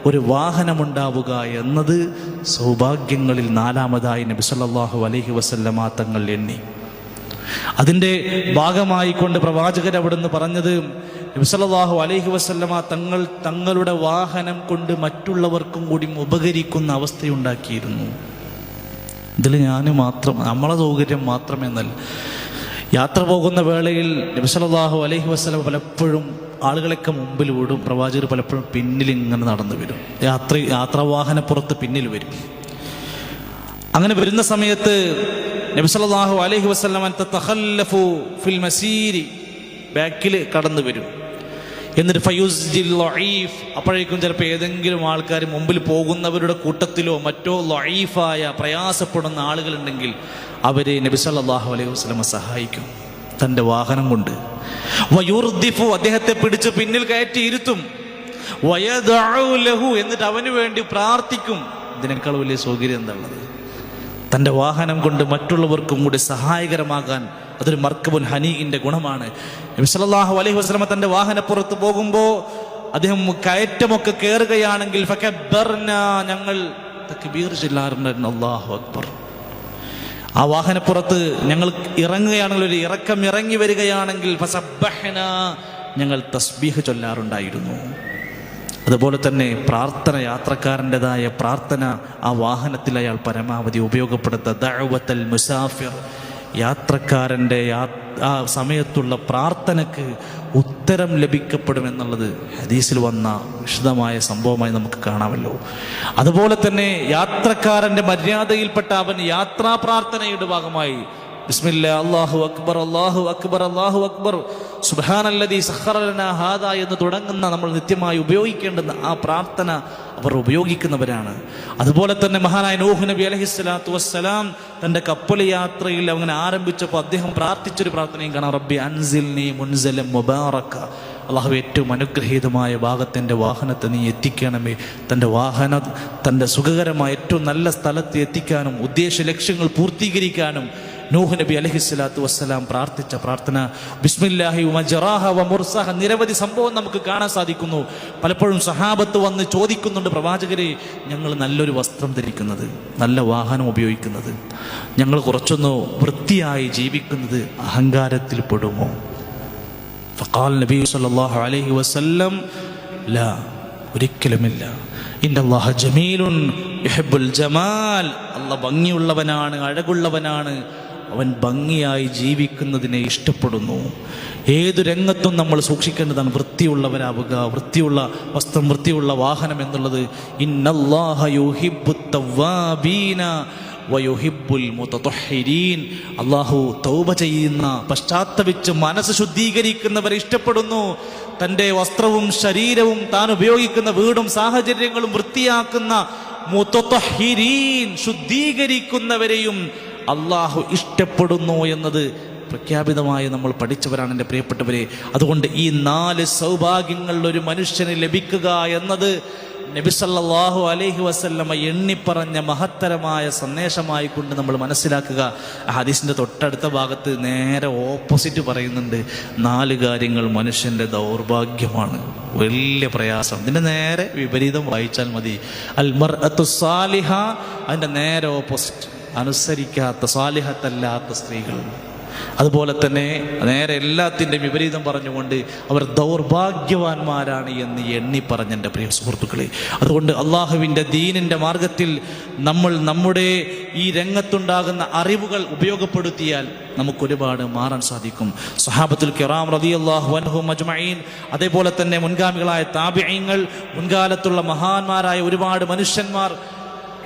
ഒരു വാഹനമുണ്ടാവുക എന്നത് സൗഭാഗ്യങ്ങളിൽ 4-ാമതായി നബി സല്ലല്ലാഹു അലൈഹി വസല്ലമ തങ്ങൾ എണ്ണി. അതിൻ്റെ ഭാഗമായി കൊണ്ട് പ്രവാചകർ അവിടുന്ന് പറഞ്ഞത്, നബി സല്ലല്ലാഹു അലൈഹി വസല്ലമ തങ്ങൾ തങ്ങളുടെ വാഹനം കൊണ്ട് മറ്റുള്ളവർക്കും കൂടി ഉപകരിക്കുന്ന അവസ്ഥയുണ്ടാക്കിയിരുന്നു. ഇതിൽ ഞാൻ മാത്രം, നമ്മളെ സൗകര്യം മാത്രമെന്നല്ല, യാത്ര പോകുന്ന വേളയിൽ നബി സല്ലല്ലാഹു അലൈഹി വസല്ലം പലപ്പോഴും ആളുകളൊക്കെ മുമ്പിൽ ഓടും, പ്രവാചകർ പലപ്പോഴും പിന്നിൽ ഇങ്ങനെ നടന്നു വരും, യാത്രാവാഹനപ്പുറത്ത് പിന്നിൽ വരും. അങ്ങനെ വരുന്ന സമയത്ത് നബി സല്ലല്ലാഹു അലൈഹി വസല്ലം തതഖല്ലഫു ഫിൽ മസീരി, ബാക്കിൽ കടന്നു വരും. എന്നിട്ട് ഫയുസ്ജിൽ ലഈഫ്, അപ്പോഴേക്കും ചിലപ്പോൾ ഏതെങ്കിലും ആൾക്കാർ മുമ്പിൽ പോകുന്നവരുടെ കൂട്ടത്തിലോ മറ്റോ ലഈഫായ പ്രയാസപ്പെടുന്ന ആളുകളുണ്ടെങ്കിൽ അവരെ നബി സല്ലല്ലാഹു അലൈഹി വസല്ലം സഹായിക്കും തൻ്റെ വാഹനം കൊണ്ട്. വയുർദിഫു, അദ്ദേഹത്തെ പിടിച്ച് പിന്നിൽ കയറ്റി ഇരുത്തും. വയദഉ ലഹു, എന്നിട്ട് അവന് വേണ്ടി പ്രാർത്ഥിക്കും. ഇതിനേക്കാൾ വലിയ സൗകര്യം എന്താണുള്ളത്? തൻ്റെ വാഹനം കൊണ്ട് മറ്റുള്ളവർക്കും കൂടി സഹായകരമാകാൻ അതൊരു മർക്കബുൻ ഹനീഇന്റെ ഗുണമാണ്. നബി സല്ലല്ലാഹു അലൈഹി വസല്ലം തൻ്റെ വാഹനപ്പുറത്ത് പോകുമ്പോൾ അദ്ദേഹം കയറ്റമൊക്കെ കയറുകയാണെങ്കിൽ ഫകബ്ബർന, ഞങ്ങൾ തക്ബീർ ചൊല്ലാറുണ്ടായിരുന്നു, അല്ലാഹു അക്ബർ. ആ വാഹനപ്പുറത്ത് ഞങ്ങൾ ഇറങ്ങുകയാണെങ്കിൽ, ഒരു ഇറക്കം ഇറങ്ങി വരികയാണെങ്കിൽ ഫസബ്ബഹ്ന, ഞങ്ങൾ തസ്ബീഹ് ചൊല്ലാറുണ്ടായിരുന്നു. അതുപോലെ തന്നെ പ്രാർത്ഥന, യാത്രക്കാരൻ്റെതായ പ്രാർത്ഥന ആ വാഹനത്തിൽ അയാൾ പരമാവധി ഉപയോഗപ്പെടുത്തുക. ദഅവത്തൽ മുസാഫിർ, യാത്രക്കാരൻ്റെ ആ സമയത്തുള്ള പ്രാർത്ഥനയ്ക്ക് ഉത്തരം ലഭിക്കപ്പെടുമെന്നുള്ളത് ഹദീസിൽ വന്ന വിശദമായ സംഭവമായി നമുക്ക് കാണാമല്ലോ. അതുപോലെ തന്നെ യാത്രക്കാരൻ്റെ മര്യാദയിൽപ്പെട്ട അവൻ യാത്രാ പ്രാർത്ഥനയുടെ ഭാഗമായി ബിസ്മില്ലാ അല്ലാഹു അക്ബർ അല്ലാഹു അക്ബർ അല്ലാഹു അക്ബർ സുബ്ഹാനല്ലദീ സഖറ ലനാ ഹാദാ എന്ന് തുടങ്ങുന്ന നമ്മൾ നിത്യമായി ഉപയോഗിക്കേണ്ടുന്ന ആ പ്രാർത്ഥന അവർ ഉപയോഗിക്കുന്നവരാണ്. അതുപോലെ തന്നെ മഹാനായ നൂഹ് നബി അലൈഹിസ്സലാത്തു വസ്സലാം തൻ്റെ കപ്പൽ യാത്രയിൽ അങ്ങനെ ആരംഭിച്ചപ്പോൾ അദ്ദേഹം പ്രാർത്ഥിച്ചൊരു പ്രാർത്ഥനയും കാണാം. റബ്ബി അൻസിൽനി മുൻസലൻ മുബാറക, അള്ളാഹു ഏറ്റവും അനുഗ്രഹീതമായ ഭാഗത്തിൻ്റെ വാഹനത്തെ നീ എത്തിക്കണമേ. തൻ്റെ സുഖകരമായ ഏറ്റവും നല്ല സ്ഥലത്ത് എത്തിക്കാനും ഉദ്ദേശ ലക്ഷ്യങ്ങൾ പൂർത്തീകരിക്കാനും നൂഹ് നബി അലൈഹിസ്സലാത്തു വസ്സലാം പ്രാർത്ഥിച്ച പ്രാർത്ഥന ബിസ്മില്ലാഹി വമജറാഹ വമുർസാഹ. നിരവധി സംഭവം നമുക്ക് കാണാൻ സാധിക്കുന്നു. പലപ്പോഴും സഹാബത്ത് വന്ന് ചോദിക്കുന്നുണ്ട്, പ്രവാചകരെ, ഞങ്ങൾ നല്ലൊരു വസ്ത്രം ധരിക്കുന്നത്, നല്ല വാഹനം ഉപയോഗിക്കുന്നത്, ഞങ്ങൾ കുറച്ചൊന്ന് വൃത്തിയായി ജീവിക്കുന്നത് അഹങ്കാരത്തിൽ പെടുമോ? ഫഖാൽ നബി സല്ലല്ലാഹു അലൈഹി വസല്ലം ലാ, ഒരിക്കലുമില്ല. ഇന്നല്ലാഹ ജമീലുൻ യുഹിബ്ബുൽ ജമാൽ, അല്ലാഹ് ഭംഗിയുള്ളവനാണ്, അഴകുള്ളവനാണ്, അവൻ ഭംഗിയായി ജീവിക്കുന്നതിനെ ഇഷ്ടപ്പെടുന്നു. ഏതു രംഗത്തും നമ്മൾ സൂക്ഷിക്കേണ്ടതാണ് വൃത്തിയുള്ളവരാവുക, വൃത്തിയുള്ള വസ്ത്രം, വൃത്തിയുള്ള വാഹനം എന്നുള്ളത്. ഇന്നല്ലാഹ യുഹിബ്ബുത് തവ്വാബീന വയുഹിബ്ബുൽ മുതത്വഹിരീൻ, അല്ലാഹു തൗബ ചെയ്യുന്ന, പശ്ചാത്തപിച്ച് മനസ്സ് ശുദ്ധീകരിക്കുന്നവരെ ഇഷ്ടപ്പെടുന്നു. തൻ്റെ വസ്ത്രവും ശരീരവും താൻ ഉപയോഗിക്കുന്ന വീടും സാഹചര്യങ്ങളും വൃത്തിയാക്കുന്ന മുതത്വഹിരീൻ, ശുദ്ധീകരിക്കുന്നവരെയും അല്ലാഹു ഇഷ്ടപ്പെടുന്നു എന്നത് പ്രഖ്യാപിതമായി നമ്മൾ പഠിച്ചവരാണ് എൻ്റെ പ്രിയപ്പെട്ടവരെ. അതുകൊണ്ട് ഈ 4 സൗഭാഗ്യങ്ങൾ ഒരു മനുഷ്യന് ലഭിക്കുക എന്നത് നബി സല്ലല്ലാഹു അലൈഹി വസല്ലമ എണ്ണിപ്പറഞ്ഞ മഹത്തരമായ സന്ദേശമായി കൊണ്ട് നമ്മൾ മനസ്സിലാക്കുക. ഹദീസിൻ്റെ തൊട്ടടുത്ത ഭാഗത്ത് നേരെ ഓപ്പോസിറ്റ് പറയുന്നുണ്ട്. 4 കാര്യങ്ങൾ മനുഷ്യൻ്റെ ദൗർഭാഗ്യമാണ്, വലിയ പ്രയാസം. ഇതിൻ്റെ നേരെ വിപരീതം വായിച്ചാൽ മതി. അൽ മർഅത്തു സാലിഹ, അതിൻ്റെ നേരെ ഓപ്പോസിറ്റ്, അനുസരിക്കാത്ത സാലിഹത്തല്ലാത്ത സ്ത്രീകൾ. അതുപോലെ തന്നെ നേരെ എല്ലാത്തിൻ്റെ വിപരീതം പറഞ്ഞുകൊണ്ട് അവർ ദൗർഭാഗ്യവാന്മാരാണ് എന്ന് എണ്ണി പറഞ്ഞ എൻ്റെ പ്രിയ സുഹൃത്തുക്കളെ. അതുകൊണ്ട് അള്ളാഹുവിൻ്റെ ദീനിൻ്റെ മാർഗത്തിൽ നമ്മൾ നമ്മുടെ ഈ രംഗത്തുണ്ടാകുന്ന അറിവുകൾ ഉപയോഗപ്പെടുത്തിയാൽ നമുക്കൊരുപാട് മാറാൻ സാധിക്കും. സ്വഹാബത്തുൽ കിറാം റളിയല്ലാഹു അൻഹും അജ്മഈൻ, അതേപോലെ തന്നെ മുൻഗാമികളായ താബിഈങ്ങൾ, മുൻകാലത്തുള്ള മഹാന്മാരായ ഒരുപാട് മനുഷ്യന്മാർ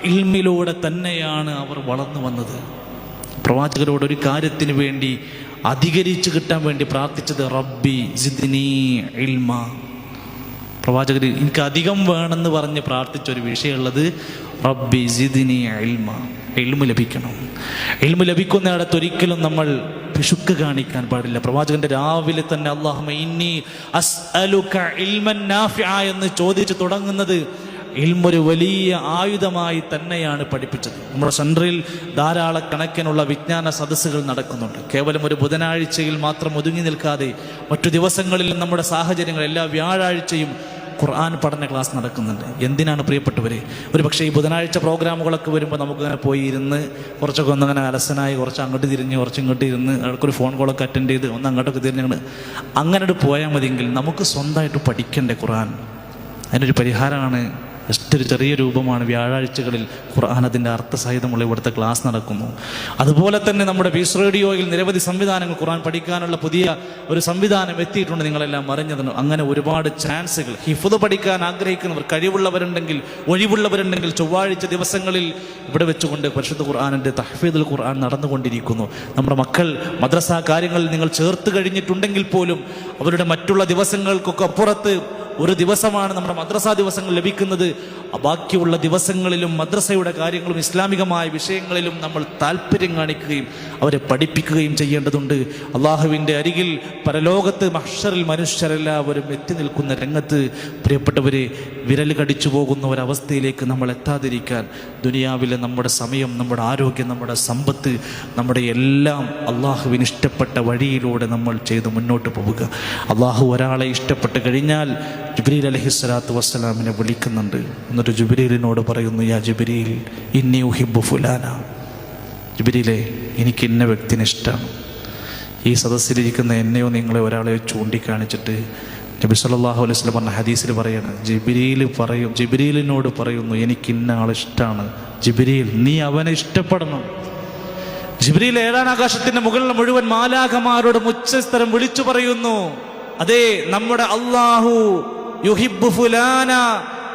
ഇൽമിലൂടെ തന്നെയാണ് അവർ വളർന്നു വന്നത്. പ്രവാചകരോട് ഒരു കാര്യത്തിന് വേണ്ടി അധികരിച്ച് കിട്ടാൻ വേണ്ടി പ്രാർത്ഥിച്ചത് റബ്ബി സിദ്നി ഇൽമ. പ്രവാചകർ എനിക്ക് അധികം വേണമെന്ന് പറഞ്ഞ് പ്രാർത്ഥിച്ചൊരു വിഷയമുള്ളത് റബ്ബി സിദ്നി ഇൽമ, ഇൽമ ലഭിക്കണം. ഇൽമ ലഭിക്കുന്നിടത്ത് ഒരിക്കലും നമ്മൾ പിശുക്ക് കാണിക്കാൻ പാടില്ല. പ്രവാചകന്റെ രാവിലെ തന്നെ അല്ലാഹുമ്മ ഇന്നി അസ്അലുക ഇൽമൻ നാഫിഅ എന്ന് ചോദിച്ച് തുടങ്ങുന്നത് ഇൽമൊരു വലിയ ആയുധമായി തന്നെയാണ് പഠിപ്പിച്ചത്. നമ്മുടെ സെൻട്രൽ ധാരാളക്കണക്കിനുള്ള വിജ്ഞാന സദസ്സുകൾ നടക്കുന്നുണ്ട്. കേവലം ഒരു ബുധനാഴ്ചയിൽ മാത്രം ഒതുങ്ങി നിൽക്കാതെ മറ്റു ദിവസങ്ങളിൽ നമ്മുടെ സാഹചര്യങ്ങൾ എല്ലാ വ്യാഴാഴ്ചയും ഖുർആൻ പഠന ക്ലാസ് നടക്കുന്നുണ്ട്. എന്തിനാണ് പ്രിയപ്പെട്ടവരെ? ഒരു പക്ഷേ ഈ ബുധനാഴ്ച പ്രോഗ്രാമുകളൊക്കെ വരുമ്പോൾ നമുക്കങ്ങനെ പോയി ഇരുന്ന് കുറച്ചൊക്കെ ഒന്നങ്ങനെ അലസനായി കുറച്ച് അങ്ങോട്ട് തിരിഞ്ഞ് കുറച്ച് ഇങ്ങോട്ട് ഇരുന്ന് അവർക്കൊരു ഫോൺ കോളൊക്കെ അറ്റൻഡ് ചെയ്ത് ഒന്ന് അങ്ങോട്ടൊക്കെ തിരിഞ്ഞ് അങ്ങനെ പോയാൽ മതിയെങ്കിൽ നമുക്ക് സ്വന്തമായിട്ട് പഠിക്കണ്ടേ ഖുർആൻ? അതിനൊരു പരിഹാരമാണ് ജസ്റ്റ് ഒരു ചെറിയ രൂപമാണ്. വ്യാഴാഴ്ചകളിൽ ഖുർആൻ അതിൻ്റെ അർത്ഥസഹിതമുള്ള ഇവിടുത്തെ ക്ലാസ് നടക്കുന്നു. അതുപോലെ തന്നെ നമ്മുടെ പീസ് റേഡിയോയിൽ നിരവധി സംവിധാനങ്ങൾ, ഖുർആൻ പഠിക്കാനുള്ള പുതിയ ഒരു സംവിധാനം എത്തിയിട്ടുണ്ട്, നിങ്ങളെല്ലാം അറിഞ്ഞതിന്. അങ്ങനെ ഒരുപാട് ചാൻസുകൾ. ഹിഫ്ദ് പഠിക്കാൻ ആഗ്രഹിക്കുന്നവർ, കഴിവുള്ളവരുണ്ടെങ്കിൽ, ഒഴിവുള്ളവരുണ്ടെങ്കിൽ ചൊവ്വാഴ്ച ദിവസങ്ങളിൽ ഇവിടെ വെച്ചുകൊണ്ട് പരിശുദ്ധ ഖുർആനിൻ്റെ തഹ്ഫീദുൽ ഖുർആൻ നടന്നുകൊണ്ടിരിക്കുന്നു. നമ്മുടെ മക്കൾ മദ്രസ കാര്യങ്ങളിൽ നിങ്ങൾ ചേർത്ത് കഴിഞ്ഞിട്ടുണ്ടെങ്കിൽ പോലും അവരുടെ മറ്റുള്ള ദിവസങ്ങൾക്കൊക്കെ അപ്പുറത്ത് ഒരു ദിവസമാണ് നമ്മുടെ മദ്രസ ദിവസങ്ങൾ ലഭിക്കുന്നത്. ബാക്കിയുള്ള ദിവസങ്ങളിലും മദ്രസയുടെ കാര്യങ്ങളും ഇസ്ലാമികമായ വിഷയങ്ങളിലും നമ്മൾ താല്പര്യം കാണിക്കുകയും അവരെ പഠിപ്പിക്കുകയും ചെയ്യേണ്ടതുണ്ട്. അള്ളാഹുവിൻ്റെ അരികിൽ പരലോകത്ത് മഹ്ശറിൽ മനുഷ്യരെല്ലാവരും എത്തി നിൽക്കുന്ന രംഗത്ത് പ്രിയപ്പെട്ടവരെ വിരൽ കടിച്ചു പോകുന്ന ഒരവസ്ഥയിലേക്ക് നമ്മൾ എത്താതിരിക്കാൻ ദുനിയാവിലെ നമ്മുടെ സമയം, നമ്മുടെ ആരോഗ്യം, നമ്മുടെ സമ്പത്ത്, നമ്മുടെ എല്ലാം അള്ളാഹുവിന് ഇഷ്ടപ്പെട്ട വഴിയിലൂടെ നമ്മൾ ചെയ്ത് മുന്നോട്ട് പോവുക. അള്ളാഹു ഒരാളെ ഇഷ്ടപ്പെട്ട് കഴിഞ്ഞാൽ ജിബ്രീൽ അലൈഹിസ്സലാത്തു വസ്സലാമിനെ വിളിക്കുന്നുണ്ട്. എന്നിട്ട് ജിബ്രീലിനോട് പറയുന്നു, യാ ജിബ്രീൽ ഇന്നി ഉഹിബ്ബു ഫുലാന. ജിബ്രീലേ, എനിക്ക് ഇന്ന വ്യക്തിനെ ഇഷ്ടമാണ്. ഈ സദസ്സിലിരിക്കുന്ന എന്നെയോ നിങ്ങളെ ഒരാളെയോ ചൂണ്ടിക്കാണിച്ചിട്ട് നബി സല്ലല്ലാഹു അലൈഹി വസല്ലം പറഞ്ഞ ഹദീസിൽ പറയാണ്, ജിബ്രീലിനോട് പറയുന്നു, എനിക്ക് ഇന്ന ആളിഷ്ടമാണ്. ജിബ്രീൽ, നീ അവനെ ഇഷ്ടപ്പെടണം. ജിബ്രീൽ ഏഴാം ആകാശത്തിന്റെ മുകളിൽ മുഴുവൻ മാലാഖമാരോട് ഉച്ചസ്ഥരം വിളിച്ചു പറയുന്നു, അതെ, നമ്മുടെ അല്ലാഹു യുഹിബ്ബു ഫുലാന,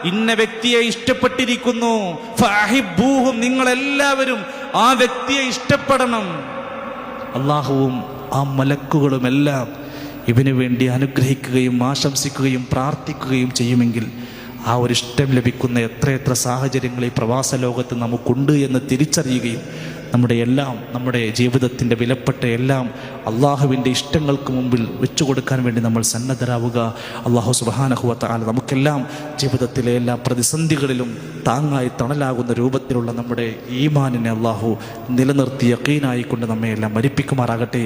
ഇന്ന വ്യക്തിയെ ഇഷ്ടപ്പെട്ടിരിക്കുന്നു. ഫഅഹിബ്ബൂഹും, നിങ്ങളെല്ലാവരും ആ വ്യക്തിയെ ഇഷ്ടപ്പെടണം. അല്ലാഹുവും ആ മലക്കുകളും എല്ലാം ഇവന് വേണ്ടി അനുഗ്രഹിക്കുകയും ആശംസിക്കുകയും പ്രാർത്ഥിക്കുകയും ചെയ്യുമെങ്കിൽ ആ ഒരു ഇഷ്ടം ലഭിക്കുന്ന എത്രയെത്ര സാഹചര്യങ്ങൾ ഈ പ്രവാസ ലോകത്ത് നമുക്കുണ്ട് എന്ന് തിരിച്ചറിയുകയും നമ്മുടെ ജീവിതത്തിൻ്റെ വിലപ്പെട്ട എല്ലാം അള്ളാഹുവിൻ്റെ ഇഷ്ടങ്ങൾക്ക് മുമ്പിൽ വെച്ചു കൊടുക്കാൻ വേണ്ടി നമ്മൾ സന്നദ്ധരാവുക. അള്ളാഹു സുബ്ഹാനഹു വ തആല നമുക്കെല്ലാം ജീവിതത്തിലെ എല്ലാ പ്രതിസന്ധികളിലും താങ്ങായി തണലാകുന്ന രൂപത്തിലുള്ള നമ്മുടെ ഈമാനിനെ അള്ളാഹു നിലനിർത്തി യഖീനായിക്കൊണ്ട് നമ്മെ എല്ലാം മരിപ്പിക്കുമാറാകട്ടെ.